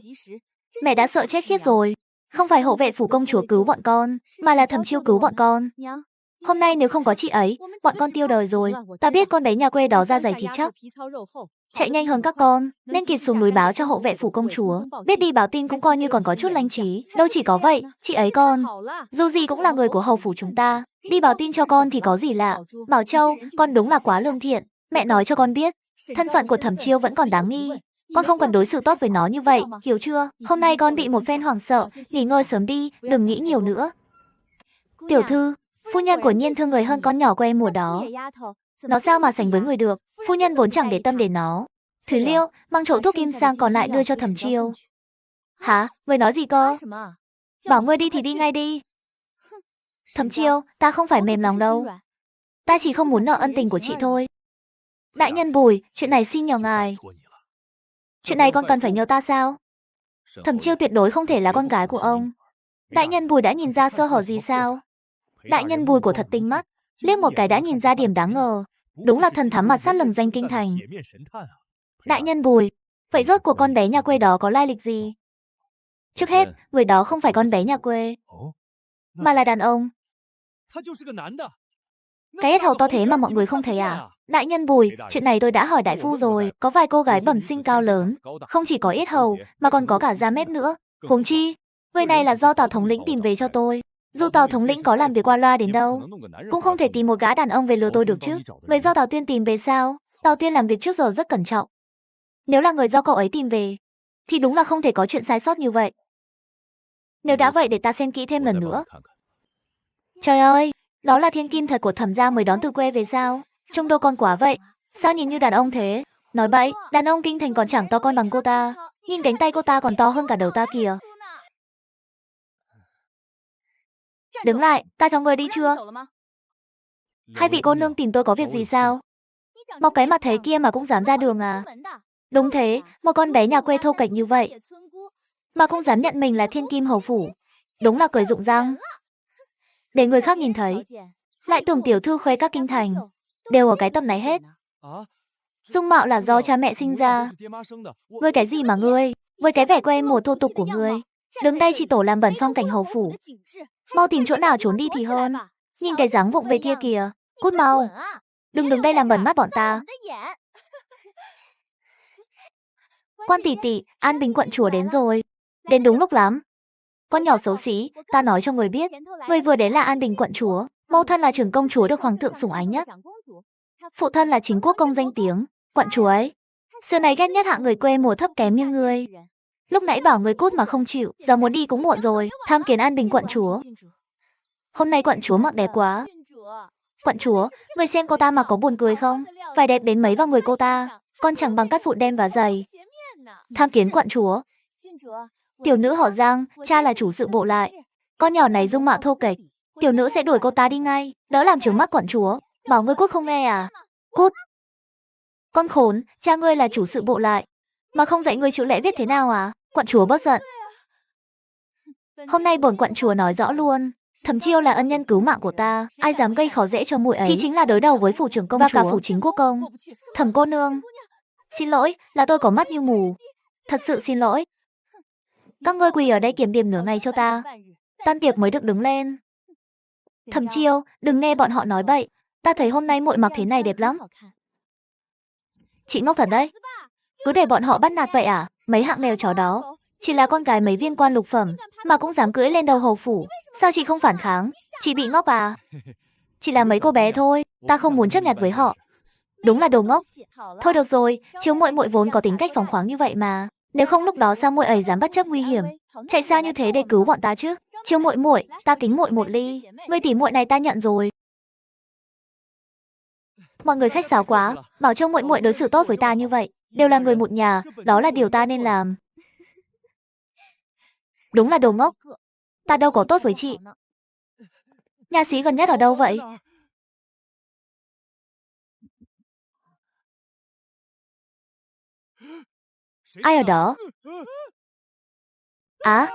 S1: mẹ đã sợ chết khiết rồi. Không phải hộ vệ phủ công chúa cứu bọn con, mà là Thẩm Chiêu cứu bọn con. Hôm nay nếu không có chị ấy, bọn con tiêu đời rồi. Ta biết con bé nhà quê đó da dày thịt chắc, chạy nhanh hơn các con, nên kịp xuống núi báo cho hộ vệ phủ công chúa. Biết đi báo tin cũng coi như còn có chút lanh trí. Đâu chỉ có vậy, chị ấy con, dù gì cũng là người của hầu phủ chúng ta. Đi báo tin cho con thì có gì lạ. Bảo Châu, con đúng là quá lương thiện. Mẹ nói cho con biết, thân phận của Thẩm Chiêu vẫn còn đáng nghi. Con không cần đối xử tốt với nó như vậy, hiểu chưa? Hôm nay con bị một phen hoảng sợ, nghỉ ngơi sớm đi, đừng nghĩ nhiều nữa. Tiểu thư, phu nhân của Nhiên thương người hơn con nhỏ quê mùa đó. Nó sao mà sánh với người được, phu nhân vốn chẳng để tâm đến nó. Thúy Liêu, mang chậu thuốc kim sang còn lại đưa cho Thẩm Chiêu. Hả? Ngươi nói gì cơ? Bảo ngươi đi thì đi ngay đi. Thẩm Chiêu, ta không phải mềm lòng đâu. Ta chỉ không muốn nợ ân tình của chị thôi. Đại nhân Bùi, chuyện này xin nhờ ngài. Chuyện này con cần phải nhờ ta sao? Thẩm Chiêu tuyệt đối không thể là con gái của ông. Đại nhân Bùi đã nhìn ra sơ hở gì sao? Đại nhân Bùi của thật tinh mắt, liếc một cái đã nhìn ra điểm đáng ngờ. Đúng là thần thám mặt sát lừng danh kinh thành. Đại nhân Bùi, vậy rốt cuộc con bé nhà quê đó có lai lịch gì? Trước hết, người đó không phải con bé nhà quê, mà là đàn ông. Cái yết hầu to thế mà mọi người không thấy à? Đại nhân Bùi, chuyện này tôi đã hỏi đại phu rồi, có vài cô gái bẩm sinh cao lớn, không chỉ có yết hầu, mà còn có cả da mép nữa. Huống chi, người này là do Tào thống lĩnh tìm về cho tôi. Dù Tào thống lĩnh có làm việc qua loa đến đâu, cũng không thể tìm một gã đàn ông về lừa tôi được chứ. Người do Tào Tuyên tìm về sao? Tào Tuyên làm việc trước giờ rất cẩn trọng. Nếu là người do cậu ấy tìm về, thì đúng là không thể có chuyện sai sót như vậy. Nếu đã vậy để ta xem kỹ thêm lần nữa. Trời ơi, đó là thiên kim thật của Thẩm gia mới đón từ quê về sao? Trông đâu con quá vậy, sao nhìn như đàn ông thế? Nói bậy, đàn ông kinh thành còn chẳng to con bằng cô ta. Nhìn cánh tay cô ta còn to hơn cả đầu ta kìa. Đứng lại, ta cho người đi chưa? Hai vị cô nương tìm tôi có việc gì sao? Một cái mặt thế kia mà cũng dám ra đường à? Đúng thế, một con bé nhà quê thô kệch như vậy mà cũng dám nhận mình là thiên kim hầu phủ. Đúng là cười rụng răng. Để người khác nhìn thấy, lại tưởng tiểu thư khuê các kinh thành đều ở cái tầm này hết. Dung mạo là do cha mẹ sinh ra. Ngươi cái gì mà ngươi, với cái vẻ quê mùa thô tục của ngươi, đứng đây chỉ tổ làm bẩn phong cảnh hầu phủ. Mau tìm chỗ nào trốn đi thì hơn. Nhìn cái dáng vụng về kia kìa, cút mau. Đừng đứng đây làm bẩn mắt bọn ta. Quan tỷ tỷ, An Bình quận chúa đến rồi. Đến đúng lúc lắm. Con nhỏ xấu xí, ta nói cho người biết, người vừa đến là An Bình quận chúa, mẫu thân là trưởng công chúa được hoàng thượng sủng ái nhất. Phụ thân là chính quốc công danh tiếng, quận chúa ấy. Xưa này ghét nhất hạng người quê mùa thấp kém như ngươi. Lúc nãy bảo người cút mà không chịu, giờ muốn đi cũng muộn rồi, tham kiến An Bình quận chúa. Hôm nay quận chúa mặc đẹp quá. Quận chúa, người xem cô ta mà có buồn cười không? Phải đẹp đến mấy vào người cô ta, con chẳng bằng cắt vụn đem và giày. Tham kiến quận chúa. Tiểu nữ họ Giang, cha là chủ sự bộ lại. Con nhỏ này dung mạo thô kệch, tiểu nữ sẽ đuổi cô ta đi ngay, đỡ làm trướng mắt quận chúa. Bảo ngươi cút không nghe à? Cút. Con khốn, cha ngươi là chủ sự bộ lại, mà không dạy ngươi chữ lễ viết thế nào à? Quận chúa bớt giận. Hôm nay bổn quận chúa nói rõ luôn, Thẩm Chiêu là ân nhân cứu mạng của ta, ai dám gây khó dễ cho muội ấy thì chính là đối đầu với phủ trưởng công và cả phủ chính quốc công. Thẩm cô nương, xin lỗi, là tôi có mắt như mù. Thật sự xin lỗi. Các ngươi quỳ ở đây kiểm điểm nửa ngày cho ta. Tan tiệc mới được đứng lên. Thẩm Chiêu, đừng nghe bọn họ nói bậy. Ta thấy hôm nay muội mặc thế này đẹp lắm. Chị ngốc thật đấy. Cứ để bọn họ bắt nạt vậy à? Mấy hạng mèo chó đó. Chỉ là con cái mấy viên quan lục phẩm mà cũng dám cưỡi lên đầu hầu phủ. Sao chị không phản kháng? Chị bị ngốc à? Chỉ là mấy cô bé thôi. Ta không muốn chấp nhận với họ. Đúng là đồ ngốc. Thôi được rồi, Chiêu muội muội vốn có tính cách phóng khoáng như vậy mà. Nếu không lúc đó sao muội ấy dám bất chấp nguy hiểm, chạy xa như thế để cứu bọn ta chứ? Chiêu muội muội, ta kính muội một ly. Người tỉ muội này ta nhận rồi. Mọi người khách sáo quá, bảo Chiêu muội muội đối xử tốt với ta như vậy, đều là người một nhà, đó là điều ta nên làm. Đúng là đồ ngốc. Ta đâu có tốt với chị. Nhà xí gần nhất ở đâu vậy? Ai ở đó? Á,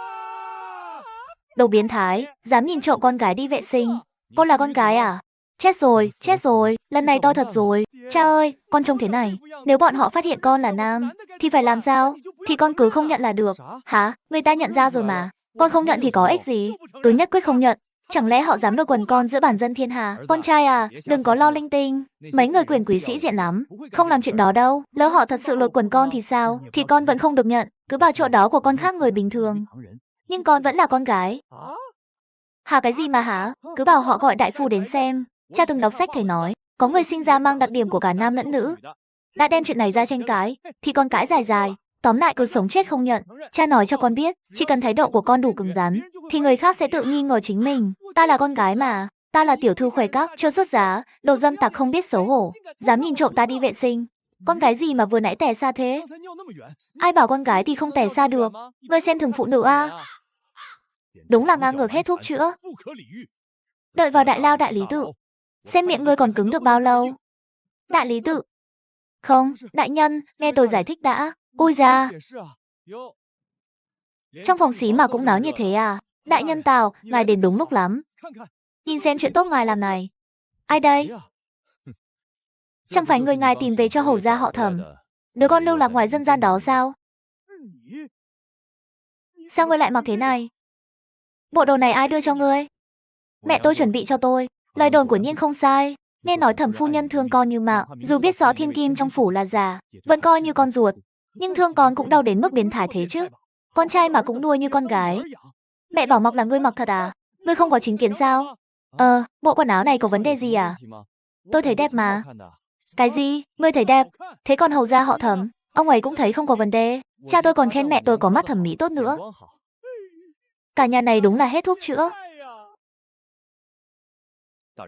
S1: đồ biến thái, dám nhìn trộm con gái đi vệ sinh. Con là con gái à? Chết rồi, lần này to thật rồi. Cha ơi, con trông thế này, nếu bọn họ phát hiện con là nam, thì phải làm sao? Thì con cứ không nhận là được. Hả? Người ta nhận ra rồi mà. Con không nhận thì có ích gì? Cứ nhất quyết không nhận. Chẳng lẽ họ dám lôi quần con giữa bản dân thiên hà? Con trai à, đừng có lo linh tinh. Mấy người quyền quý sĩ diện lắm, không làm chuyện đó đâu. Lỡ họ thật sự lôi quần con thì sao? Thì con vẫn không được nhận. Cứ bảo chỗ đó của con khác người bình thường. Nhưng con vẫn là con gái. Hả cái gì mà hả? Cứ bảo họ gọi đại phu đến xem. Cha từng đọc sách thầy nói, có người sinh ra mang đặc điểm của cả nam lẫn nữ. Đã đem chuyện này ra tranh cãi, thì con cãi dài dài. Tóm lại cứ sống chết không nhận. Cha nói cho con biết, chỉ cần thái độ của con đủ cứng rắn, thì người khác sẽ tự nghi ngờ chính mình. Ta là con gái mà, ta là tiểu thư khuê các, chưa xuất giá, đồ dâm tặc không biết xấu hổ, dám nhìn trộm ta đi vệ sinh. Con cái gì mà vừa nãy tè xa thế? Ai bảo con gái thì không tè xa được? Ngươi xem thường phụ nữ à? Đúng là ngang ngược hết thuốc chữa. Đợi vào đại lao đại lý tự, xem miệng ngươi còn cứng được bao lâu. Đại lý tự. Không, đại nhân, nghe tôi giải thích đã. Ui da. Trong phòng xí mà cũng náo như thế à? Đại nhân Tào, ngài đến đúng lúc lắm. Nhìn xem chuyện tốt ngài làm này. Ai đây? Chẳng phải người ngài tìm về cho hầu gia họ Thẩm, đứa con lưu lạc ngoài dân gian đó sao? Sao ngươi lại mặc thế này? Bộ đồ này ai đưa cho ngươi? Mẹ tôi chuẩn bị cho tôi. Lời đồn của Nhiên không sai. Nghe nói Thẩm phu nhân thương con như mạng, dù biết rõ thiên kim trong phủ là giả, vẫn coi như con ruột. Nhưng thương con cũng đau đến mức biến thái thế chứ. Con trai mà cũng nuôi như con gái. Mẹ bảo mặc là ngươi mặc thật à? Ngươi không có chính kiến sao? Bộ quần áo này có vấn đề gì à? Tôi thấy đẹp mà. Cái gì? Ngươi thấy đẹp? Thế còn hầu gia họ Thẩm, ông ấy cũng thấy không có vấn đề. Cha tôi còn khen mẹ tôi có mắt thẩm mỹ tốt nữa. Cả nhà này đúng là hết thuốc chữa.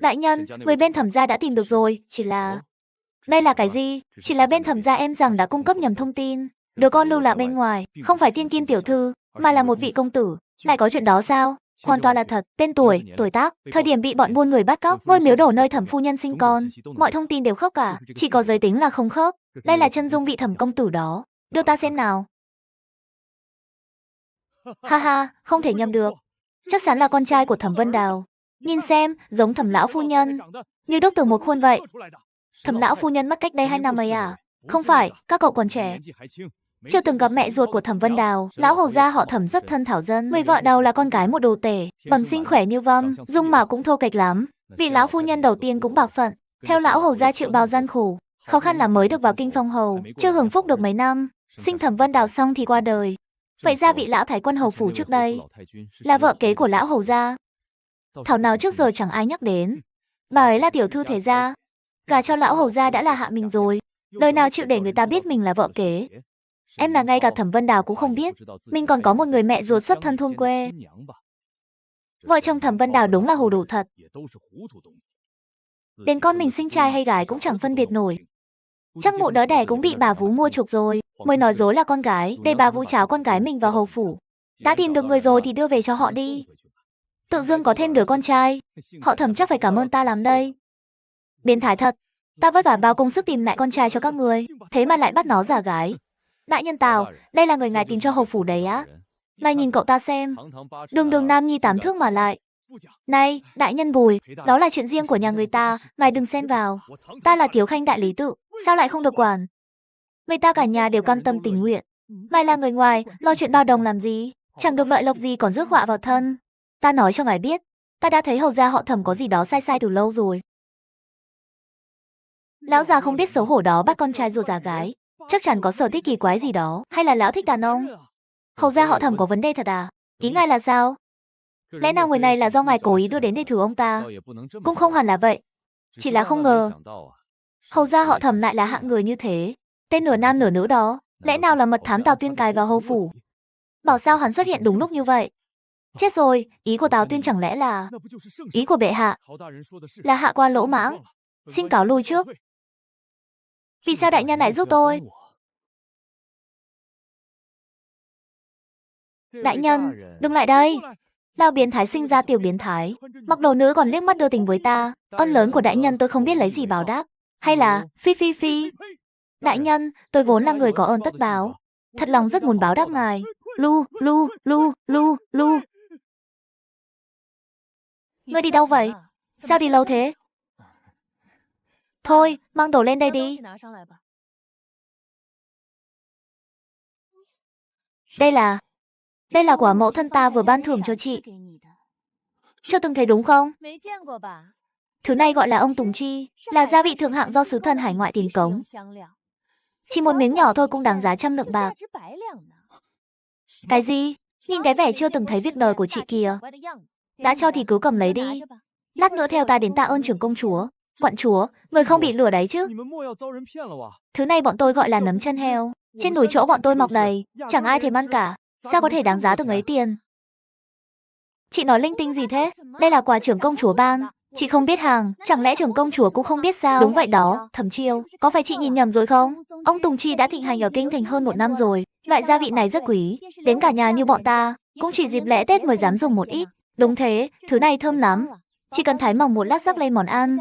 S1: Đại nhân, người bên Thẩm gia đã tìm được rồi, chỉ là... Đây là cái gì? Chỉ là bên Thẩm gia em rằng đã cung cấp nhầm thông tin. Đứa con lưu lạc bên ngoài, không phải thiên kim tiểu thư, mà là một vị công tử. Lại có chuyện đó sao? Hoàn toàn là thật. Tên tuổi, tuổi tác, thời điểm bị bọn buôn người bắt cóc, ngôi miếu đổ nơi Thẩm phu nhân sinh con. Mọi thông tin đều khớp cả, chỉ có giới tính là không khớp. Đây là chân dung vị Thẩm công tử đó. Đưa ta xem nào. Ha ha, không thể nhầm được. Chắc chắn là con trai của Thẩm Vân Đào. Nhìn xem, giống Thẩm lão phu nhân, như đúc từ một khuôn vậy. Thẩm lão phu nhân mất cách đây 2 năm ấy à? Không phải, các cậu còn trẻ. Chưa từng gặp mẹ ruột của Thẩm Vân Đào, lão hầu gia họ Thẩm rất thân thảo dân. Người vợ đầu là con gái một đồ tể, bẩm sinh khỏe như vâm, dung mạo cũng thô kệch lắm. Vị lão phu nhân đầu tiên cũng bạc phận, theo lão hầu gia chịu bao gian khổ, khó khăn là mới được vào kinh phong hầu, chưa hưởng phúc được mấy năm, sinh Thẩm Vân Đào xong thì qua đời. Vậy ra vị lão thái quân hầu phủ trước đây là vợ kế của lão hầu gia. Thảo nào trước giờ chẳng ai nhắc đến. Bà ấy là tiểu thư thế gia, gả cho lão hầu gia đã là hạ mình rồi, đời nào chịu để người ta biết mình là vợ kế. Em là ngay cả Thẩm Vân Đào cũng không biết, mình còn có một người mẹ ruột xuất thân thôn quê. Vợ chồng Thẩm Vân Đào đúng là hồ đồ thật. Đến con mình sinh trai hay gái cũng chẳng phân biệt nổi. Chắc mụ đỡ đẻ cũng bị bà vú mua chuộc rồi, mới nói dối là con gái, để bà vú cháo con gái mình vào hầu phủ. Đã tìm được người rồi thì đưa về cho họ đi. Tự dưng có thêm đứa con trai, họ Thẩm chắc phải cảm ơn ta lắm đây. Biến thái thật, ta vất vả bao công sức tìm lại con trai cho các người, thế mà lại bắt nó giả gái. Đại nhân Tào, đây là người ngài tìm cho hầu phủ đấy á. Này nhìn cậu ta xem, đường đường nam nhi 8 thước mà lại Này, đại nhân Bùi, đó là chuyện riêng của nhà người ta, ngài đừng xen vào. Ta là thiếu khanh đại lý tự, sao lại không được quản? Người ta cả nhà đều cam tâm tình nguyện. Ngài là người ngoài, lo chuyện bao đồng làm gì? Chẳng được lợi lộc gì còn rước họa vào thân. Ta nói cho ngài biết, ta đã thấy hầu gia họ Thẩm có gì đó sai sai từ lâu rồi. Lão già không biết xấu hổ đó bắt con trai ruột già gái, chắc chắn có sở thích kỳ quái gì đó, hay là lão thích đàn ông? Hầu gia họ Thẩm có vấn đề thật à? Ý ngài là sao? Lẽ nào người này là do ngài cố ý đưa đến để thử ông ta? Cũng không hẳn là vậy. Chỉ là không ngờ hầu gia họ Thẩm lại là hạng người như thế. Tên nửa nam nửa nữ đó, lẽ nào là mật thám Tào Tuyên cài vào hầu phủ? Bảo sao hắn xuất hiện đúng lúc như vậy? Chết rồi, ý của Tào Tuyên chẳng lẽ là... Ý của bệ hạ là hạ quan lỗ mãng. Xin cáo lui trước. Vì sao đại nhân lại giúp tôi? Đại nhân, đừng lại đây. Lao biến thái sinh ra tiểu biến thái, mặc đồ nữ còn liếc mắt đưa tình với ta. Ơn lớn của đại nhân tôi không biết lấy gì báo đáp. Hay là, phi. Đại nhân, tôi vốn là người có ơn tất báo. Thật lòng rất muốn báo đáp ngài. Lu. Ngươi đi đâu vậy? Sao đi lâu thế? Thôi, mang đồ lên đây đi. Đây là quả mẫu thân ta vừa ban thưởng cho chị. Chưa từng thấy đúng không? Thứ này gọi là ông Tùng Chi, là gia vị thượng hạng do sứ thần hải ngoại tiến cống. Chỉ một miếng nhỏ thôi cũng đáng giá 100 lượng bạc. Cái gì? Nhìn cái vẻ chưa từng thấy việc đời của chị kìa. Đã cho thì cứ cầm lấy đi. Lát nữa theo ta đến tạ ơn trưởng công chúa. Quận chúa, người không bị lừa đấy chứ? Thứ này bọn tôi gọi là nấm chân heo. Trên núi chỗ bọn tôi mọc đầy, chẳng ai thèm ăn cả. Sao có thể đáng giá từng ấy tiền? Chị nói linh tinh gì thế? Đây là quà trưởng công chúa ban. Chị không biết hàng, chẳng lẽ trưởng công chúa cũng không biết sao? Đúng vậy đó, Thẩm Chiêu, có phải chị nhìn nhầm rồi không? Ông Tùng Chi đã thịnh hành ở kinh thành hơn 1 năm rồi. Loại gia vị này rất quý, đến cả nhà như bọn ta cũng chỉ dịp lễ Tết mới dám dùng một ít. Đúng thế, thứ này thơm lắm. Chỉ cần thái mỏng một lát rắc lên món ăn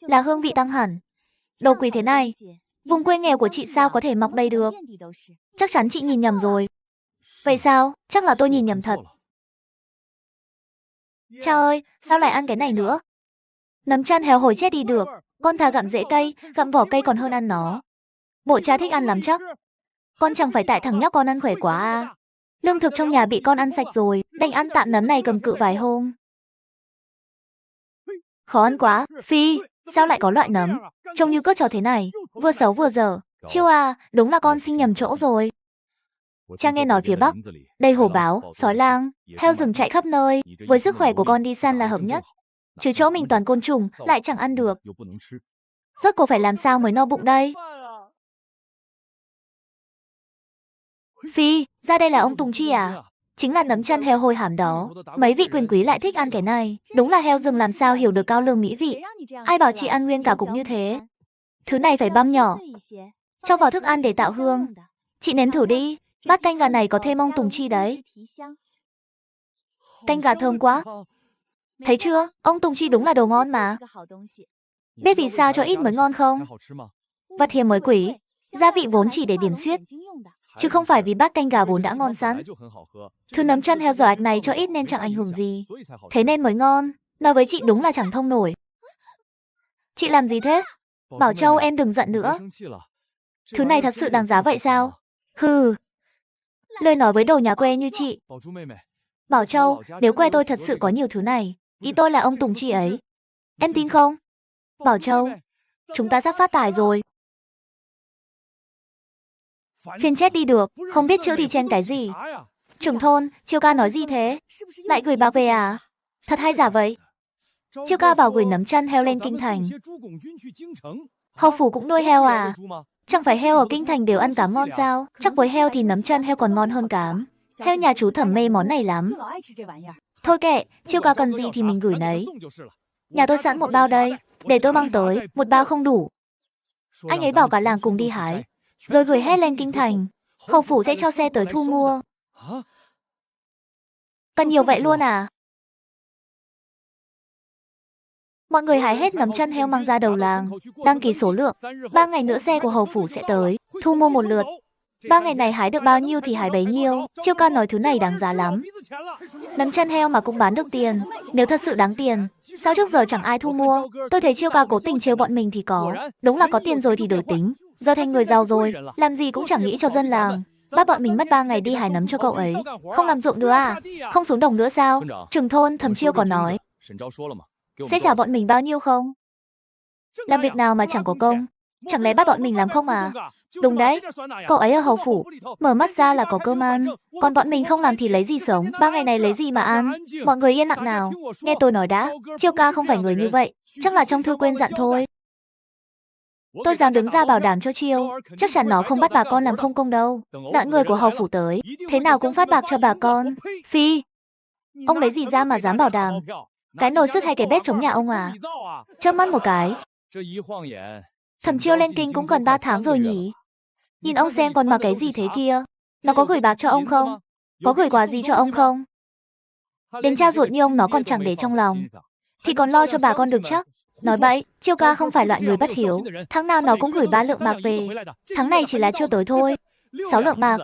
S1: là hương vị tăng hẳn. Đồ quý thế này, vùng quê nghèo của chị sao có thể mọc đây được? Chắc chắn chị nhìn nhầm rồi. Vậy sao? Chắc là tôi nhìn nhầm thật. Cha ơi, sao lại ăn cái này nữa? Nấm chân heo hồi chết đi được. Con thà gặm rễ cây, gặm vỏ cây còn hơn ăn nó. Bộ cha thích ăn lắm chắc. Con chẳng phải tại thằng nhóc con ăn khỏe quá à? Lương thực trong nhà bị con ăn sạch rồi, đành ăn tạm nấm này cầm cự vài hôm. Khó ăn quá, Phi, sao lại có loại nấm trông như cướp chó thế này, vừa xấu vừa dở. Chiêu à, đúng là con sinh nhầm chỗ rồi. Cha nghe nói phía Bắc, đây hổ báo, sói lang, heo rừng chạy khắp nơi, với sức khỏe của con đi săn là hợp nhất. Chứ chỗ mình toàn côn trùng, lại chẳng ăn được. Rốt cuộc phải làm sao mới no bụng đây? Phi, ra đây là ông Tùng Chi à? Chính là nấm chân heo hôi hàm đó. Mấy vị quyền quý lại thích ăn cái này. Đúng là heo rừng làm sao hiểu được cao lương mỹ vị. Ai bảo chị ăn nguyên cả cũng như thế. Thứ này phải băm nhỏ, cho vào thức ăn để tạo hương. Chị nếm thử đi. Bát canh gà này có thêm ông Tùng Chi đấy. Canh gà thơm quá. Thấy chưa, ông Tùng Chi đúng là đồ ngon mà. Biết vì sao cho ít mới ngon không? Vật hiếm mới quý. Gia vị vốn chỉ để điểm xuyết, chứ không phải vì bát canh gà vốn đã ngon sẵn. Thứ nấm chân heo giò ạch này cho ít nên chẳng ảnh hưởng gì. Thế nên mới ngon. Nói với chị đúng là chẳng thông nổi. Chị làm gì thế? Bảo Châu em đừng giận nữa. Thứ này thật sự đáng giá vậy sao? Hừ. Lời nói với đồ nhà quê như chị. Bảo Châu, nếu quê tôi thật sự có nhiều thứ này, ý tôi là ông Tùng Chi ấy. Em tin không? Bảo Châu, chúng ta sắp phát tài rồi. Phiền chết đi được, không biết chữ thì chen cái gì. Trưởng thôn, Chiêu ca nói gì thế? Lại gửi bạc về à? Thật hay giả vậy? Chiêu ca bảo gửi nấm chân heo lên kinh thành. Hầu phủ cũng nuôi heo à? Chẳng phải heo ở kinh thành đều ăn cám ngon sao? Chắc với heo thì nấm chân heo còn ngon hơn cám. Heo nhà chú Thẩm mê món này lắm. Thôi kệ, Chiêu ca cần gì thì mình gửi nấy. Nhà tôi sẵn một bao đây, để tôi mang tới, một bao không đủ. Anh ấy bảo cả làng cùng đi hái, rồi gửi hết lên kinh thành. Hầu phủ sẽ cho xe tới thu mua. Cần nhiều vậy luôn à? Mọi người hái hết nấm chân heo mang ra đầu làng, đăng ký số lượng. 3 ngày nữa xe của hầu phủ sẽ tới, thu mua một lượt. 3 ngày này hái được bao nhiêu thì hái bấy nhiêu. Chiêu ca nói thứ này đáng giá lắm. Nấm chân heo mà cũng bán được tiền. Nếu thật sự đáng tiền, sao trước giờ chẳng ai thu mua? Tôi thấy Chiêu ca cố tình trêu bọn mình thì có. Đúng là có tiền rồi thì đổi tính. Giờ thành người giàu rồi, làm gì cũng chẳng nghĩ cho dân làng. Bắt bọn mình mất 3 ngày đi hái nấm cho cậu ấy. Không làm ruộng nữa à? Không xuống đồng nữa sao? Trưởng thôn Thẩm Chiêu có nói sẽ trả bọn mình bao nhiêu không? Làm việc nào mà chẳng có công? Chẳng lẽ bắt bọn mình làm không à? Đúng đấy, cậu ấy ở hầu phủ, mở mắt ra là có cơm ăn. Còn bọn mình không làm thì lấy gì sống? 3 ngày này lấy gì mà ăn? Mọi người yên lặng nào. Nghe tôi nói đã, Chiêu ca không phải người như vậy. Chắc là trong thư quên dặn thôi. Tôi dám đứng ra bảo đảm cho Chiêu, chắc chắn nó không bắt bà con làm không công đâu. Đợi người của hầu phủ tới, thế nào cũng phát bạc cho bà con. Phi, ông lấy gì ra mà dám bảo đảm? Cái nồi sứt hay cái bếp chống nhà ông à? Chớp mắt một cái. Thẩm Chiêu lên kinh cũng gần 3 tháng rồi nhỉ? Nhìn ông xem còn mặc cái gì thế kia? Nó có gửi bạc cho ông không? Có gửi quà gì cho ông không? Đến cha ruột như ông nó còn chẳng để trong lòng, thì còn lo cho bà con được chắc? Nói bậy, Chiêu ca không phải loại người bất hiếu. Tháng nào nó cũng gửi 3 lượng bạc về. Tháng này chỉ là chưa tới thôi. 6 lượng bạc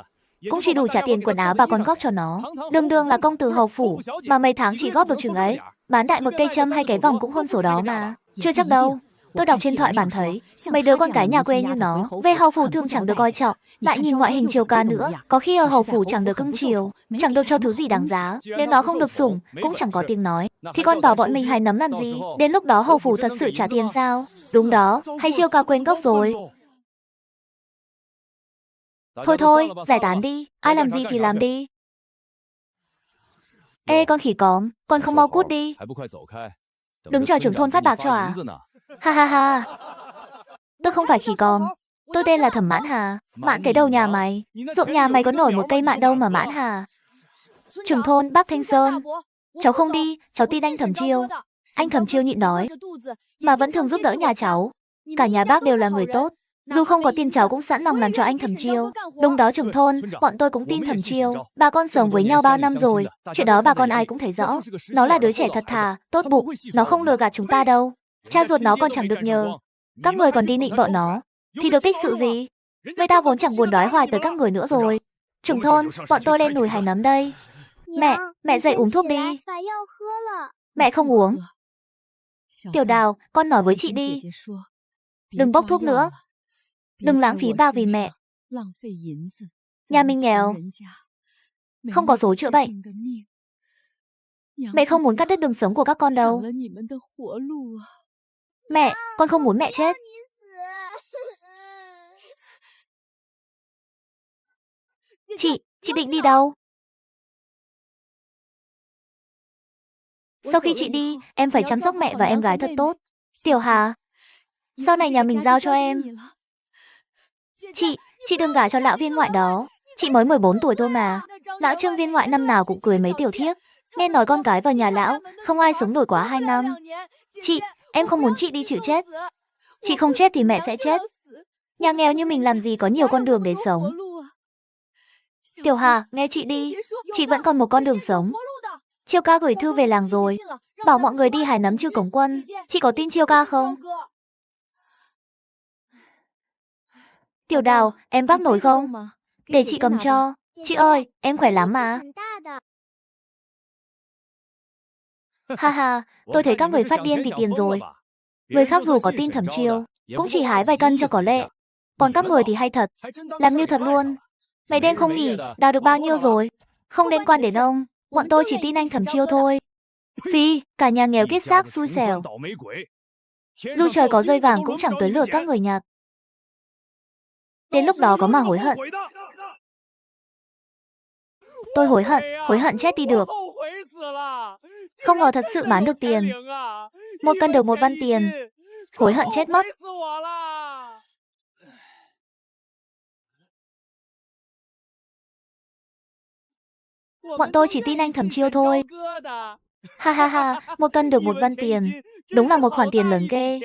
S1: cũng chỉ đủ trả tiền quần áo bà con góp cho nó. Đường đường là công tử hầu phủ, mà mấy tháng chỉ góp được chừng ấy. Bán đại một cây châm hay cái vòng cũng hơn số đó mà. Chưa chắc đâu. Tôi đọc trên thoại bản thấy, mấy đứa con cái nhà quê như nó, về hầu phủ thường chẳng được coi trọng, lại nhìn ngoại hình Chiêu ca nữa, có khi ở hầu phủ chẳng được cưng chiều, chẳng được cho thứ gì đáng giá, nếu nó không được sủng, cũng chẳng có tiếng nói, thì con bảo bọn mình hái nấm làm gì? Đến lúc đó hầu phủ thật sự trả tiền sao? Đúng đó, hay Chiêu ca quên gốc rồi? Thôi thôi, giải tán đi, ai làm gì thì làm đi. Ê con khỉ cóm, con không mau cút đi. Đứng chờ trưởng thôn phát bạc cho à? Ha ha ha. Tôi không phải khỉ còm. Tôi tên là Thẩm Mãn Hà. Mãn cái đầu nhà mày. Ruộng nhà mày có nổi một cây mạn đâu mà Mãn Hà. Trưởng thôn Bắc Thanh Sơn. Cháu không đi, cháu tin anh Thẩm Chiêu. Anh Thẩm Chiêu nhịn nói, mà vẫn thường giúp đỡ nhà cháu. Cả nhà bác đều là người tốt. Dù không có tiền cháu cũng sẵn lòng làm cho anh Thẩm Chiêu. Đúng đó trưởng thôn, bọn tôi cũng tin Thẩm Chiêu. Bà con sống với nhau bao năm rồi. Chuyện đó bà con ai cũng thấy rõ. Nó là đứa trẻ thật thà, tốt bụng. Nó không lừa gạt chúng ta đâu. Cha ruột nó còn chẳng được nhờ. Các người còn đi nịnh vợ nó, thì được tích sự gì? Người ta vốn chẳng buồn đói hoài tới các người nữa rồi. Trưởng thôn, bọn tôi lên núi hái nấm đây. Mẹ dậy uống thuốc đi. Mẹ không uống. Tiểu Đào, con nói với chị đi. Đừng bốc thuốc nữa. Đừng lãng phí bạc vì mẹ. Nhà mình nghèo, không có số chữa bệnh. Mẹ không muốn cắt đứt đường sống của các con đâu. Mẹ, con không muốn mẹ chết. Chị định đi đâu? Sau khi chị đi, em phải chăm sóc mẹ và em gái thật tốt. Tiểu Hà, sau này nhà mình giao cho em. Chị đừng gả cho lão viên ngoại đó. Chị mới 14 tuổi thôi mà. Lão Trương viên ngoại năm nào cũng cưới mấy tiểu thiếp. Nghe nói con cái vào nhà lão, không ai sống nổi quá 2 năm. Em không muốn chị đi chịu chết. Chị không chết thì mẹ sẽ chết. Nhà nghèo như mình làm gì có nhiều con đường để sống. Tiểu Hà, nghe chị đi. Chị vẫn còn một con đường sống. Chiêu ca gửi thư về làng rồi, bảo mọi người đi hái nấm trừ cổng quân. Chị có tin Chiêu ca không? Tiểu Đào, em vác nổi không? Để chị cầm cho. Chị ơi, em khỏe lắm mà. Ha ha, tôi thấy các người phát điên vì tiền rồi. Người khác dù có tin Thẩm Chiêu, cũng chỉ hái vài cân cho có lệ. Còn các người thì hay thật, làm như thật luôn. Mấy đêm không nghỉ, đào được bao nhiêu rồi? Không liên quan đến ông, bọn tôi chỉ tin anh Thẩm Chiêu thôi. Phi, cả nhà nghèo kiết xác xui xẻo. Dù trời có rơi vàng cũng chẳng tới lượt các người nhặt. Đến lúc đó có mà hối hận. Tôi hối hận chết đi được. Không ngờ thật sự bán được tiền. 1 cân được 1 văn tiền. Hối hận chết mất. Bọn tôi chỉ tin anh Thẩm Chiêu thôi. Ha ha ha, 1 cân được 1 văn tiền. Đúng là một khoản tiền lớn ghê.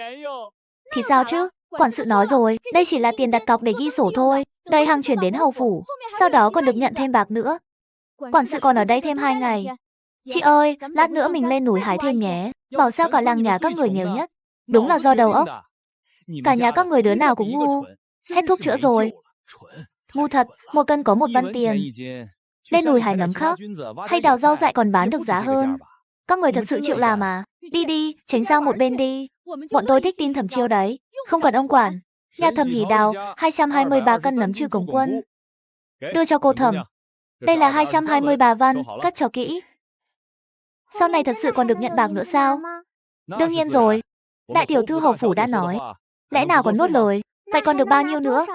S1: Thì sao chứ? Quản sự nói rồi, đây chỉ là tiền đặt cọc để ghi sổ thôi. Đây hàng chuyển đến hầu phủ, sau đó còn được nhận thêm bạc nữa. Quản sự còn ở đây thêm 2 ngày. Chị ơi, lát nữa mình lên núi hái thêm nhé. Bảo sao cả làng nhà các người nghèo nhất. Đúng là do đầu óc. Cả nhà các người đứa nào cũng ngu. Hết thuốc chữa rồi. Ngu thật, 1 cân có 1 văn tiền. Lên núi hái nấm khác, hay đào rau dại còn bán được giá hơn. Các người thật sự chịu làm à? Đi đi, tránh sang một bên đi. Bọn tôi thích tin Thẩm Chiêu đấy. Không cần ông quản. Nhà Thẩm Hỉ Đào, 223 cân nấm Chư Cổng Quân. Đưa cho cô Thẩm. Đây là 223 văn, cất cho kỹ. Sau này thật sự còn được nhận bạc nữa sao? Đương nhiên rồi. Đại tiểu thư hầu phủ đã nói. Lẽ nào còn nuốt lời? Vậy còn được bao nhiêu nữa?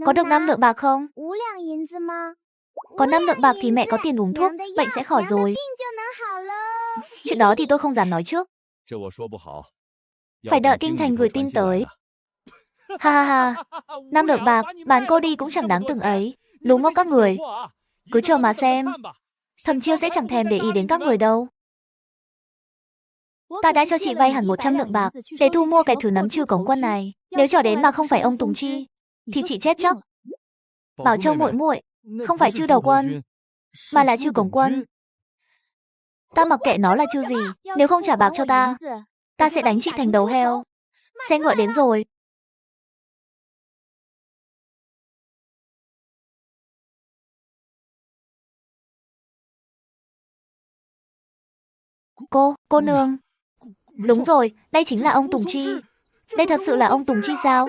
S1: Có được 5 lượng bạc không? Có 5 lượng bạc thì mẹ có tiền uống thuốc, bệnh sẽ khỏi rồi. Chuyện đó thì tôi không dám nói trước. Phải đợi kinh thành gửi tin tới. Ha ha ha. 5 lượng bạc, bán cô đi cũng chẳng đáng từng ấy. Lú ngốc các người. Cứ chờ mà xem. Thẩm Chiêu sẽ chẳng thèm để ý đến các người đâu. Ta đã cho chị vay hẳn 100 lượng bạc để thu mua cái thứ nấm Chư Cổng Quân này. Nếu cho đến mà không phải ông Tùng Chi thì chị chết chắc. Bảo Châu muội muội, không phải Chư Đầu Quân mà là Chư Cổng Quân. Ta mặc kệ nó là chư gì, nếu không trả bạc cho ta sẽ đánh chị thành đầu heo. Xe ngựa đến rồi. Cô nương. Đúng rồi, đây chính là ông Tùng Chi. Đây thật sự là ông Tùng Chi sao?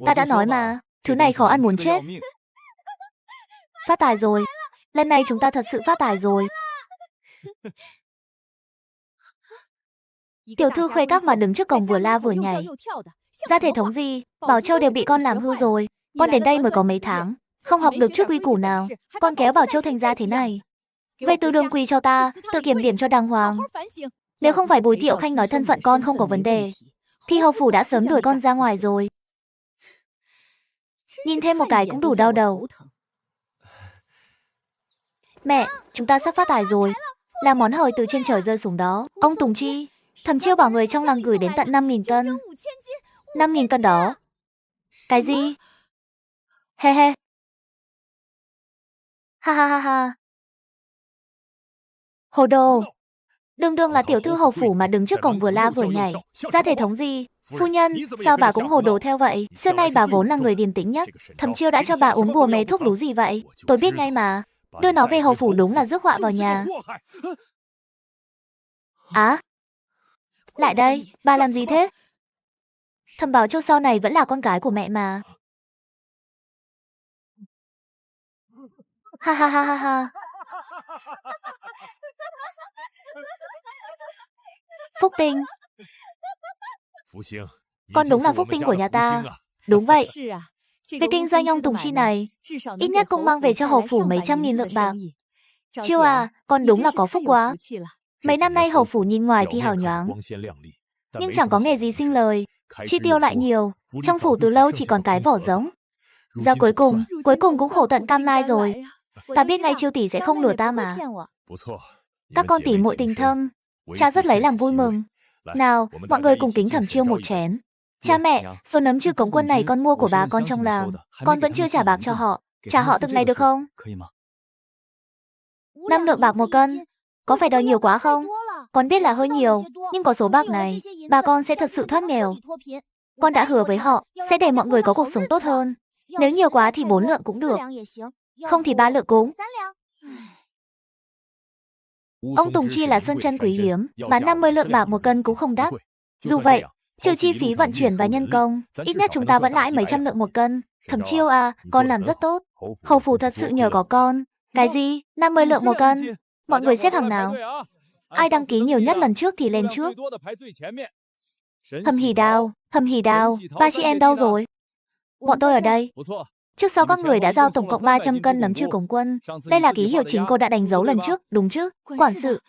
S1: Ta đã nói mà, thứ này khó ăn muốn chết. Phát tài rồi. Lần này chúng ta thật sự phát tài rồi. Tiểu thư Khuê Các mà đứng trước cổng vừa la vừa nhảy. Ra thể thống gì, Bảo Châu đều bị con làm hư rồi. Con đến đây mới có mấy tháng, không học được chút quy củ nào. Con kéo Bảo Châu thành ra thế này. Vậy từ đường quỳ cho ta, tự kiểm điểm cho đàng hoàng. Nếu không phải Bùi Thiệu Khanh nói thân phận con không có vấn đề, thì hầu phủ đã sớm đuổi con ra ngoài rồi. Nhìn thêm một cái cũng đủ đau đầu. Mẹ, chúng ta sắp phát tài rồi. Là món hời từ trên trời rơi xuống đó. Ông Tùng Chi, Thẩm Chiêu bảo người trong làng gửi đến tận 5.000 cân. 5.000 cân đó. Cái gì? He he. Ha ha ha ha. Hồ đồ. Đương đương là tiểu thư hầu phủ mà đứng trước cổng vừa la vừa nhảy. Ra thể thống gì? Phu nhân, sao bà cũng hồ đồ theo vậy? Xưa nay bà vốn là người điềm tĩnh nhất. Thẩm Chiêu đã cho bà uống bùa mê thuốc lú gì vậy? Tôi biết ngay mà. Đưa nó về hầu phủ đúng là rước họa vào nhà. Á, lại đây, bà làm gì thế? Thẩm Bảo Châu sau này vẫn là con gái của mẹ mà. Ha ha ha ha ha. Phúc Tinh. Con đúng là phúc tinh của nhà ta. Đúng vậy. Việc kinh doanh ông Tùng Chi này, ít nhất cũng mang về cho hầu phủ mấy trăm nghìn lượng bạc. Chiêu à, con đúng là có phúc quá. Mấy năm nay hầu phủ nhìn ngoài thì hào nhoáng, nhưng chẳng có nghề gì sinh lời, chi tiêu lại nhiều. Trong phủ từ lâu chỉ còn cái vỏ giống. Ra cuối cùng cũng khổ tận cam lai rồi. Ta biết ngay Chiêu tỷ sẽ không lừa ta mà. Các con tỷ muội tình thâm, cha rất lấy làm vui mừng. Nào, mọi người cùng kính Thẩm Chiêu một chén. Cha mẹ, số nấm Chư Cổng Quân này con mua của bà con trong làng, con vẫn chưa trả bạc cho họ. Trả họ từng này được không? 5 lượng bạc 1 cân. Có phải đòi nhiều quá không? Con biết là hơi nhiều, nhưng có số bạc này, bà con sẽ thật sự thoát nghèo. Con đã hứa với họ, sẽ để mọi người có cuộc sống tốt hơn. Nếu nhiều quá thì 4 lượng cũng được. Không thì 3 lượng cũng. Ông Tùng Chi là sơn chân quý hiếm, bán 50 lượng bạc 1 cân cũng không đắt. Dù vậy, trừ chi phí vận chuyển và nhân công, ít nhất chúng ta vẫn lãi mấy trăm lượng 1 cân. Thẩm Chiêu à, con làm rất tốt. Hầu phủ thật sự nhờ có con. Cái gì? 50 lượng 1 cân? Mọi người xếp hàng nào. Ai đăng ký nhiều nhất lần trước thì lên trước. Thẩm Hỉ Đào, ba chị em đâu rồi? Bọn tôi ở đây. Trước sau các người đã giao tổng cộng 300 cân nấm Chư Cổng Quân. Đây là ký hiệu chính cô đã đánh dấu lần trước, đúng chứ? Quản sự,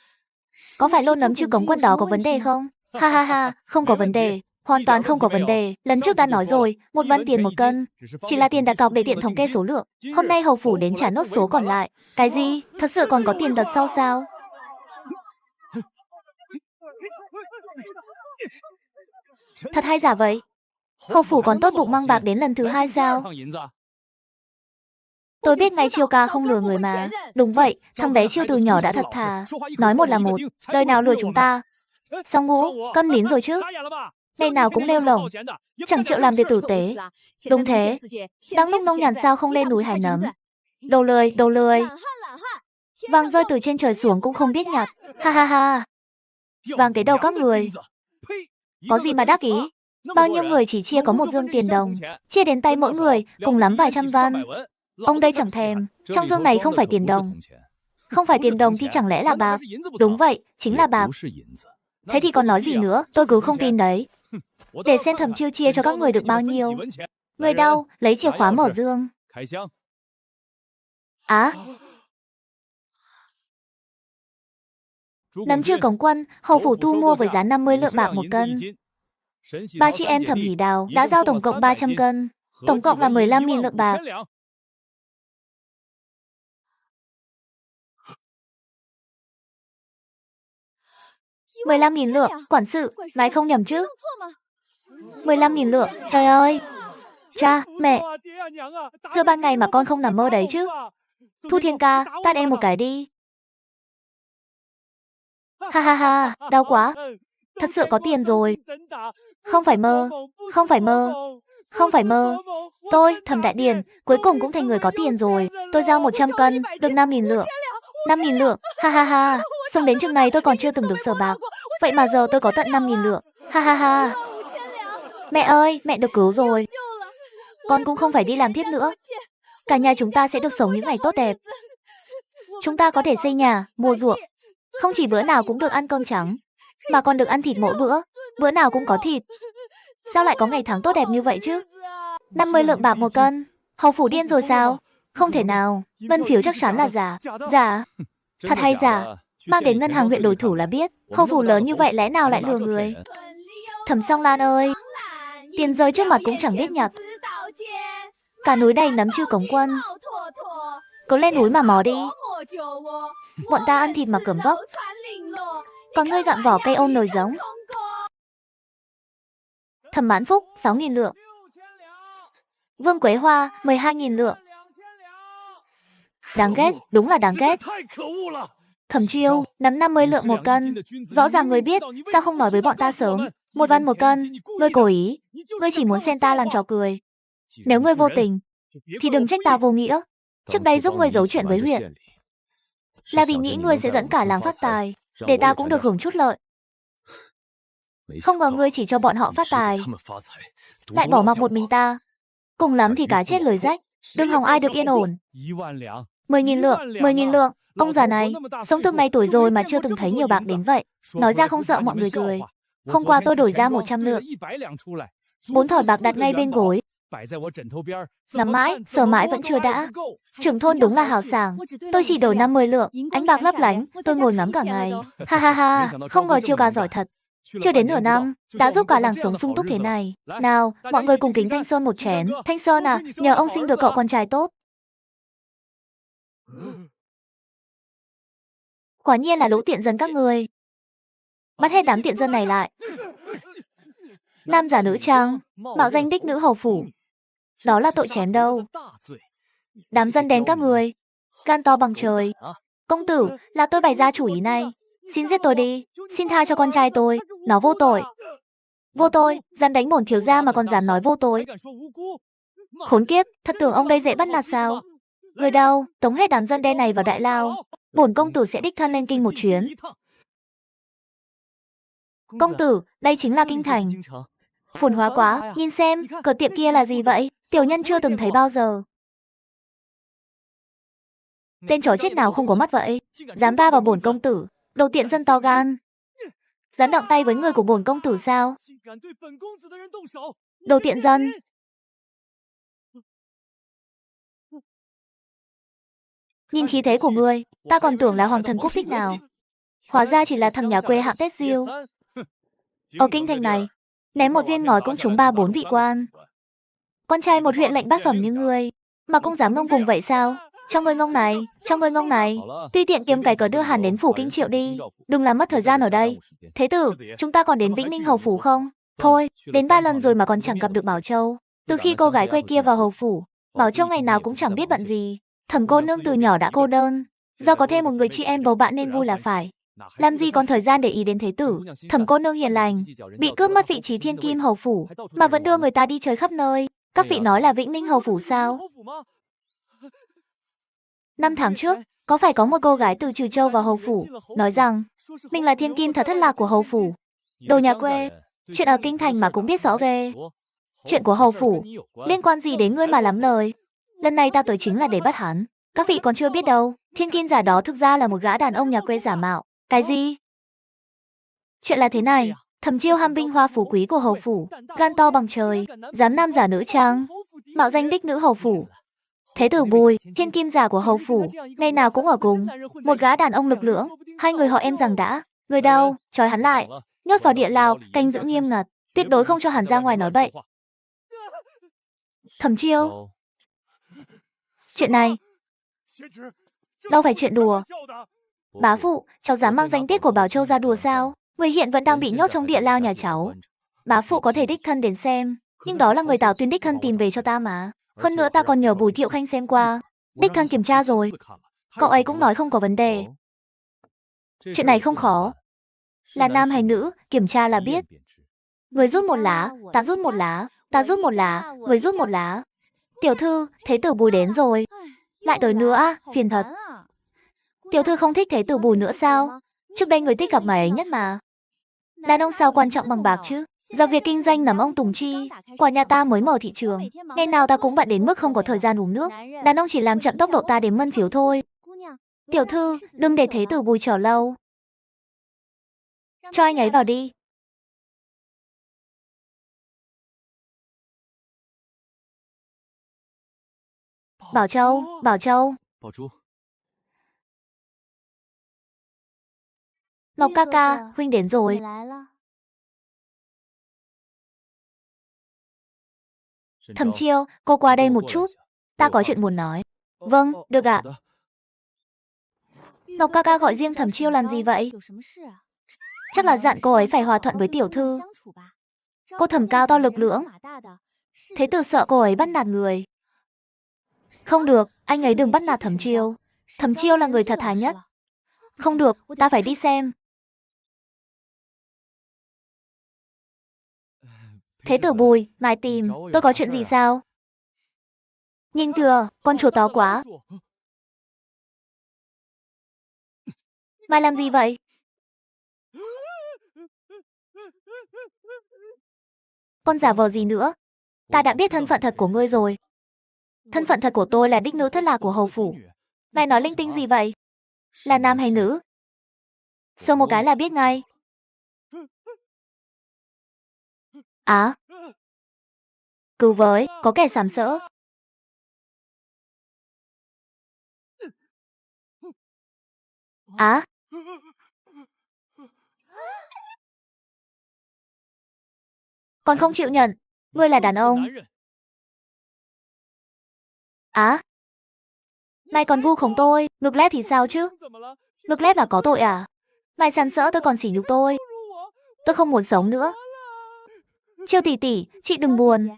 S1: có phải lô nấm Chư Cổng Quân đó có vấn đề không? Ha ha ha, không có vấn đề. Hoàn toàn không có vấn đề. Lần trước đã nói rồi, 1 văn tiền 1 cân. Chỉ là tiền đặt cọc để tiện thống kê số lượng. Hôm nay hầu phủ đến trả nốt số còn lại. Cái gì? Thật sự còn có tiền đợt sau sao? Thật hay giả vậy? Hầu phủ còn tốt bụng mang bạc đến lần thứ 2 sao? Tôi biết ngay Chiêu ca không lừa người mà. Đúng vậy, thằng bé Chiêu từ nhỏ đã thật thà. Nói một là một, đời nào lừa chúng ta. Xong Ngũ, câm nín rồi chứ? ngày nào cũng lêu lổng, chẳng chịu làm việc tử tế. Đúng thế, đang lúc nông nhàn sao không lên núi hái nấm. Đồ lười, đồ lười. Vàng rơi từ trên trời xuống cũng không biết nhặt. Ha ha ha. Vàng cái đầu các người. Có gì mà đắc ý. Bao nhiêu người chỉ chia có một dương tiền đồng, chia đến tay mỗi người, cùng lắm vài trăm văn. Ông đây chẳng thèm, trong dương này không phải tiền đồng. Không phải tiền đồng thì chẳng lẽ là bạc? Đúng vậy, chính là bạc. Thế thì còn nói gì nữa, tôi cứ không tin đấy. Để xem Thẩm Chiêu chia cho các người được bao nhiêu. Người đau, lấy chìa khóa mở dương. Á. Nấm Trư Cống Quân, hầu phủ thu mua với giá 50 lượng bạc một cân. Ba chị em Thẩm Hỷ Đào đã giao tổng cộng 300 cân, tổng cộng là 15.000 lượng bạc. $15.000 lượng, quản sự, ngài không nhầm chứ? 15.000 lượng, trời ơi! Cha, mẹ! Giữa ban ngày mà con không nằm mơ đấy chứ? Thu Thiên ca, tát em một cái đi. Ha ha ha, đau quá. Thật sự có tiền rồi. Không phải mơ, không phải mơ, không phải mơ. Tôi, Thẩm Đại Điền, cuối cùng cũng thành người có tiền rồi. Tôi giao 100 cân, được 5.000 lượng. 5.000 lượng, ha ha ha. Sống đến chừng này tôi còn chưa từng được sờ bạc. Vậy mà giờ tôi có tận 5.000 lượng. Ha ha ha. Mẹ ơi, mẹ được cứu rồi. Con cũng không phải đi làm tiếp nữa. Cả nhà chúng ta sẽ được sống những ngày tốt đẹp. Chúng ta có thể xây nhà, mua ruộng. Không chỉ bữa nào cũng được ăn cơm trắng, mà còn được ăn thịt mỗi bữa. Bữa nào cũng có thịt. Sao lại có ngày tháng tốt đẹp như vậy chứ? 50 lượng bạc một cân. Hầu phủ điên rồi sao? Không thể nào. Ngân phiếu chắc chắn là giả. Giả? Thật hay giả? Mang đến ngân hàng huyện đối thủ là biết. Hầu phủ lớn như vậy lẽ nào lại lừa người? Thẩm Song Lan ơi, tiền rơi trước mặt cũng chẳng biết nhặt. Cả núi đầy nấm Trư Cống Quân. Cứ lên núi mà mò đi. Bọn ta ăn thịt mà cơm vóc. Còn ngươi gặm vỏ cây ôm nồi giống. Thẩm Mãn Phúc, 6.000 lượng. Vương Quế Hoa, 12.000 lượng. Đáng ghét, đúng là đáng ghét. Thẩm Chiêu, nấm 50 lượng một cân. Rõ ràng người biết, sao không nói với bọn ta sớm? 1 văn một cân, ngươi cố ý. Ngươi chỉ muốn xem ta làm trò cười. Nếu ngươi vô tình, thì đừng trách ta vô nghĩa. Trước đây giúp ngươi giấu chuyện với huyện, là vì nghĩ ngươi sẽ dẫn cả làng phát tài, để ta cũng được hưởng chút lợi. Không ngờ ngươi chỉ cho bọn họ phát tài, lại bỏ mặc một mình ta. Cùng lắm thì cá chết lưới rách, đừng hòng ai được yên ổn. 10.000 lượng, 10.000 lượng. Ông già này, sống từng này tuổi rồi mà chưa từng thấy nhiều bạc đến vậy. Nói ra không sợ mọi người cười. Hôm qua tôi đổi ra 100 lượng. 4 thỏi bạc đặt ngay bên gối. Ngắm mãi, sờ mãi vẫn chưa đã. Trưởng thôn đúng là hào sảng. Tôi chỉ đổi 50 lượng, ánh bạc lấp lánh, tôi ngồi ngắm cả ngày. Ha ha ha, không ngờ chiêu ca giỏi thật. Chưa đến nửa năm, đã giúp cả làng sống sung túc thế này. Nào, mọi người cùng kính Thanh Sơn một chén. Thanh Sơn à, nhờ ông sinh được cậu con trai tốt. Quả nhiên là lũ tiện dân các người. Bắt hết đám tiện dân này lại. Nam giả nữ trang, mạo danh đích nữ hầu phủ. Đó là tội chém đâu. Đám dân đen các người, gan to bằng trời. Công tử, là tôi bày ra chủ ý này. Xin giết tôi đi, xin tha cho con trai tôi, nó vô tội. Vô tội, dám đánh bổn thiếu gia mà còn dám nói vô tội. Khốn kiếp, thật tưởng ông đây dễ bắt nạt sao? Người đâu, tống hết đám dân đen này vào đại lao. Bổn công tử sẽ đích thân lên kinh một chuyến. Công tử, đây chính là kinh thành. Phồn hóa quá, nhìn xem, cửa tiệm kia là gì vậy? Tiểu nhân chưa từng thấy bao giờ. Tên chó chết nào không có mắt vậy? Dám va vào bổn công tử, đồ tiện dân to gan. Dám động tay với người của bổn công tử sao? Đồ tiện dân. Nhìn khí thế của ngươi, ta còn tưởng là hoàng thần quốc thích nào. Hóa ra chỉ là thằng nhà quê hạng Tết Diêu. Ở kinh thành này, ném một viên ngói cũng trúng 3-4 vị quan. Con trai một huyện lệnh bát phẩm như ngươi, mà cũng dám ngông cùng vậy sao? Cho ngươi ngông này, cho ngươi ngông này. Tuy tiện kiếm cái cớ đưa hẳn đến phủ Kinh Triệu đi. Đừng làm mất thời gian ở đây. Thế tử, chúng ta còn đến Vĩnh Ninh hầu phủ không? Thôi, đến 3 lần rồi mà còn chẳng gặp được Bảo Châu. Từ khi cô gái quê kia vào hầu phủ, Bảo Châu ngày nào cũng chẳng biết bận gì. Thẩm cô nương từ nhỏ đã cô đơn. Do có thêm một người chị em bầu bạn nên vui là phải. Làm gì còn thời gian để ý đến thế tử, Thẩm cô nương hiền lành, bị cướp mất vị trí thiên kim hầu phủ, mà vẫn đưa người ta đi chơi khắp nơi. Các vị nói là Vĩnh Ninh hầu phủ sao? 5 tháng trước, có phải có một cô gái từ Trừ Châu vào hầu phủ, nói rằng mình là thiên kim thật thất lạc của hầu phủ. Đồ nhà quê, chuyện ở kinh thành mà cũng biết rõ ghê. Chuyện của hầu phủ, liên quan gì đến ngươi mà lắm lời. Lần này ta tới chính là để bắt hắn. Các vị còn chưa biết đâu, thiên kim giả đó thực ra là một gã đàn ông nhà quê giả mạo. Cái gì? Chuyện là thế này, Thẩm Chiêu ham vinh hoa phú quý của hầu phủ, gan to bằng trời, dám nam giả nữ trang, mạo danh đích nữ hầu phủ. Thế tử Bùi, thiên kim giả của hầu phủ, ngày nào cũng ở cùng một gã đàn ông lực lưỡng, hai người họ em rằng đã, người đâu, trói hắn lại, nhốt vào địa lao, canh giữ nghiêm ngặt, tuyệt đối không cho hắn ra ngoài nói bậy. Thẩm Chiêu, chuyện này đâu phải chuyện đùa. Bá phụ, cháu dám mang danh tiết của Bảo Châu ra đùa sao? Người hiện vẫn đang bị nhốt trong địa lao nhà cháu. Bá phụ có thể đích thân đến xem, nhưng đó là người Tào Tuyên đích thân tìm về cho ta mà. Hơn nữa ta còn nhờ Bùi Thiệu Khanh xem qua, đích thân kiểm tra rồi. Cậu ấy cũng nói không có vấn đề. Chuyện này không khó. Là nam hay nữ, kiểm tra là biết. Người rút một lá, ta rút một lá, ta rút một lá, người rút một lá. Tiểu thư, thế tử Bùi đến rồi. Lại tới nữa à, phiền thật. Tiểu thư không thích thế tử Bùi nữa sao? Trước đây người thích gặp mày ấy nhất mà. Đàn ông sao quan trọng bằng bạc chứ? Do việc kinh doanh nắm ông Tùng Chi, quả nhà ta mới mở thị trường. Ngày nào ta cũng bận đến mức không có thời gian uống nước. Đàn ông chỉ làm chậm tốc độ ta đến mân phiếu thôi. Tiểu thư, đừng để thế tử Bùi chờ lâu. Cho anh ấy vào đi. Bảo Châu, Bảo Châu. Ngọc ca ca, huynh đến rồi. Thẩm Chiêu, cô qua đây một chút. Ta có chuyện muốn nói. Vâng, được ạ. Ngọc ca ca gọi riêng Thẩm Chiêu làm gì vậy? Chắc là dặn cô ấy phải hòa thuận với tiểu thư. Cô Thẩm cao to lực lưỡng. Thế tử sợ cô ấy bắt nạt người. Không được, anh ấy đừng bắt nạt Thẩm Chiêu. Thẩm Chiêu là người thật thà nhất. Không được, ta phải đi xem. Thế tử Bùi, mày tìm, tôi có chuyện gì sao? Nhìn thừa, con chuột to quá. Mày làm gì vậy? Con giả vờ gì nữa? Ta đã biết thân phận thật của ngươi rồi. Thân phận thật của tôi là đích nữ thất lạc của hầu phủ. Mày nói linh tinh gì vậy? Là nam hay nữ? Sơ một cái là biết ngay. Á. Cứu với, có kẻ sàm sỡ. Á. Con không chịu nhận. Ngươi là đàn ông. Á. Mày còn vu khống tôi, ngực lép thì sao chứ? Ngực lép là có tội à? Mày sàm sỡ tôi còn sỉ nhục tôi. Tôi không muốn sống nữa. Chiêu tỷ tỷ, chị đừng buồn.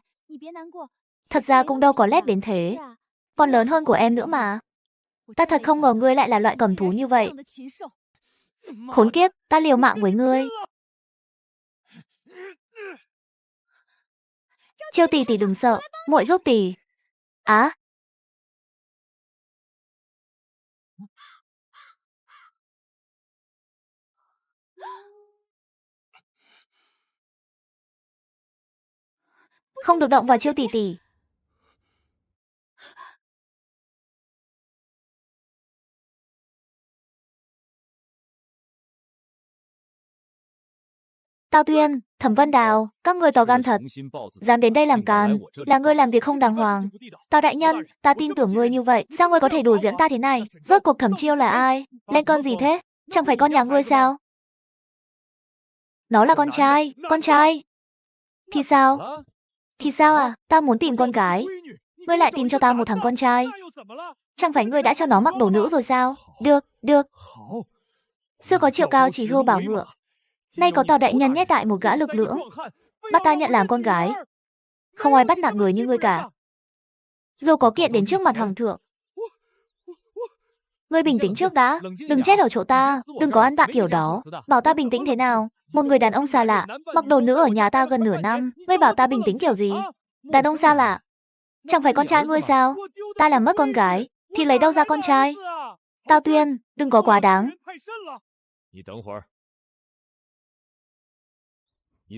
S1: Thật ra cũng đâu có lép đến thế. Còn lớn hơn của em nữa mà. Ta thật không ngờ ngươi lại là loại cầm thú như vậy. Khốn kiếp, ta liều mạng với ngươi. Chiêu tỷ tỷ đừng sợ, muội giúp tỷ. Á. Không được động vào Chiêu tỷ tỷ. Tao Tuyên, Thẩm Vân Đào, các người to gan thật. Dám đến đây làm càn, là ngươi làm việc không đàng hoàng. Tào đại nhân, ta tin tưởng ngươi như vậy, sao ngươi có thể đùa diễn ta thế này? Rốt cuộc Thẩm Chiêu là ai? Lên cơn gì thế? Chẳng phải con nhà ngươi sao? Nó là con trai, con trai. Thì sao? Thì sao à? Ta muốn tìm con gái. Ngươi lại tìm cho ta một thằng con trai. Chẳng phải ngươi đã cho nó mặc đồ nữ rồi sao? Được, được. Xưa có Triệu Cao chỉ hưu bảo ngựa. Nay có Tào đại nhân nhét tại một gã lực lưỡng. Bắt ta nhận làm con gái. Không ai bắt nạt người như ngươi cả. Dù có kiện đến trước mặt hoàng thượng. Ngươi bình tĩnh trước đã, đừng chết ở chỗ ta, đừng có ăn vạ kiểu đó. Bảo ta bình tĩnh thế nào? Một người đàn ông xa lạ, mặc đồ nữ ở nhà ta gần nửa năm, ngươi bảo ta bình tĩnh kiểu gì? Đàn ông xa lạ? Chẳng phải con trai ngươi sao? Ta làm mất con gái, thì lấy đâu ra con trai? Tao Tuyên, đừng có quá đáng.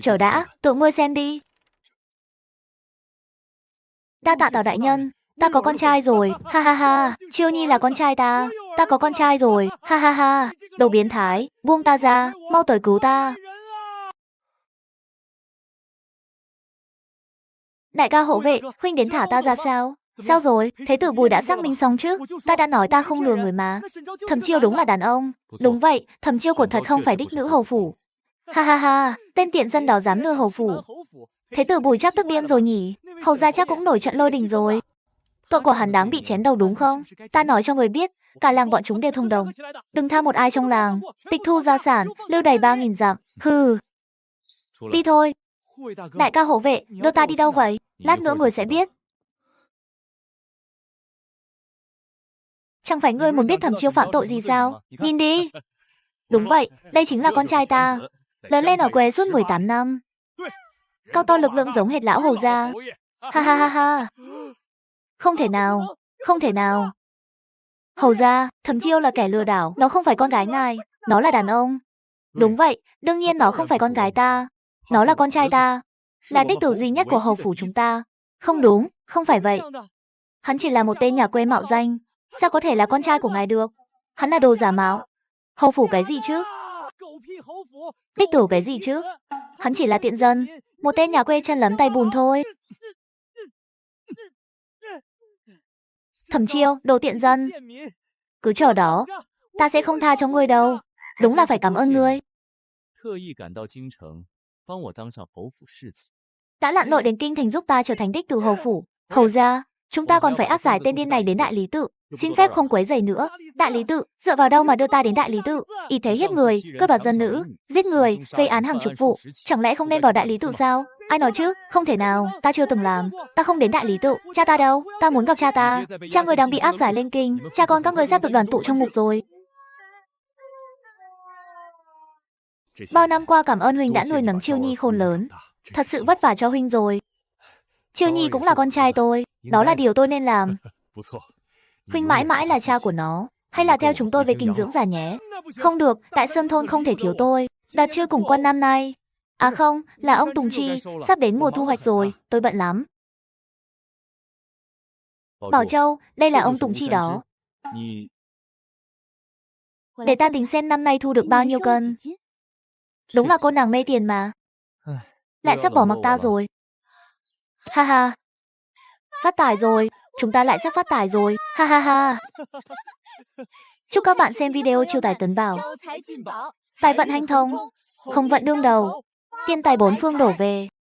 S1: Chờ đã, tự ngươi xem đi. Đa tạ Tào đại nhân, ta có con trai rồi, ha ha ha, Chiêu Nhi là con trai ta có con trai rồi, ha ha ha, đồ biến thái, buông ta ra, mau tới cứu ta. Đại ca hộ vệ, huynh đến thả ta ra sao? Sao rồi, thế tử Bùi đã xác minh xong chứ? Ta đã nói ta không lừa người mà. Thẩm Chiêu đúng là đàn ông. Đúng vậy, Thẩm Chiêu của thật không phải đích nữ hầu phủ. Ha ha ha, tên tiện dân đó dám lừa hầu phủ. Thế tử Bùi chắc tức điên rồi nhỉ? Hầu gia chắc cũng nổi trận lôi đình rồi. Tội của hắn đáng bị chém đầu đúng không? Ta nói cho người biết, cả làng bọn chúng đều thông đồng. Đừng tha một ai trong làng, tịch thu gia sản, lưu đày 3.000 dặm. Hừ. Đi thôi. Đại ca hộ vệ, đưa ta đi đâu vậy? Lát nữa người sẽ biết. Chẳng phải ngươi muốn biết Thẩm Chiêu phạm tội gì sao? Nhìn đi. Đúng vậy, đây chính là con trai ta. Lớn lên ở quê suốt 18 năm. Cao to lực lượng giống hệt lão hầu gia. Ha ha ha ha. Không thể nào, không thể nào. Hầu gia, Thẩm Chiêu là kẻ lừa đảo, nó không phải con gái ngài, nó là đàn ông. Đúng vậy, đương nhiên nó không phải con gái ta. Nó là con trai ta, là đích tử duy nhất của hầu phủ chúng ta. Không đúng, không phải vậy. Hắn chỉ là một tên nhà quê mạo danh, sao có thể là con trai của ngài được? Hắn là đồ giả mạo. Hầu phủ cái gì chứ? Đích tử cái gì chứ? Hắn chỉ là tiện dân, một tên nhà quê chân lấm tay bùn thôi. Thẩm Chiêu, đồ tiện dân. Cứ chờ đó, ta sẽ không tha cho ngươi đâu. Đúng là phải cảm ơn ngươi. Đã lặn lội đến kinh thành giúp ta trở thành đích tử hầu phủ. Hầu gia, chúng ta còn phải áp giải tên điên này đến đại lý tự. Xin phép không quấy rầy nữa. Đại lý tự, dựa vào đâu mà đưa ta đến đại lý tự? Y thế hiếp người, cướp đoạt dân nữ, giết người, gây án hàng chục vụ. Chẳng lẽ không nên vào đại lý tự sao? Ai nói chứ? Không thể nào, ta chưa từng làm. Ta không đến đại lý tự. Cha ta đâu? Ta muốn gặp cha ta. Cha người đang bị áp giải lên kinh. Cha con các ngươi sắp được đoàn tụ trong ngục rồi. Bao năm qua cảm ơn huynh đã nuôi nấng Chiêu Nhi khôn lớn. Thật sự vất vả cho huynh rồi. Chiêu Nhi cũng là con trai tôi. Đó là điều tôi nên làm. Huynh mãi mãi là cha của nó. Hay là theo chúng tôi về kinh dưỡng giả nhé. Không được, Đại Sơn thôn không thể thiếu tôi. Đạt chưa cùng quân năm nay. À không, là ông Tùng Chi. Sắp đến mùa thu hoạch rồi, tôi bận lắm. Bảo Châu, đây là ông Tùng Chi đó. Để ta tính xem năm nay thu được bao nhiêu cân. Đúng là cô nàng mê tiền mà. Lại sắp bỏ mặc ta rồi. Ha ha. Phát tài rồi, chúng ta lại sắp phát tài rồi. Ha ha ha. Chúc các bạn xem video chiêu tài tấn bảo. Tài vận hanh thông, không vận đương đầu, tiên tài bốn phương đổ về.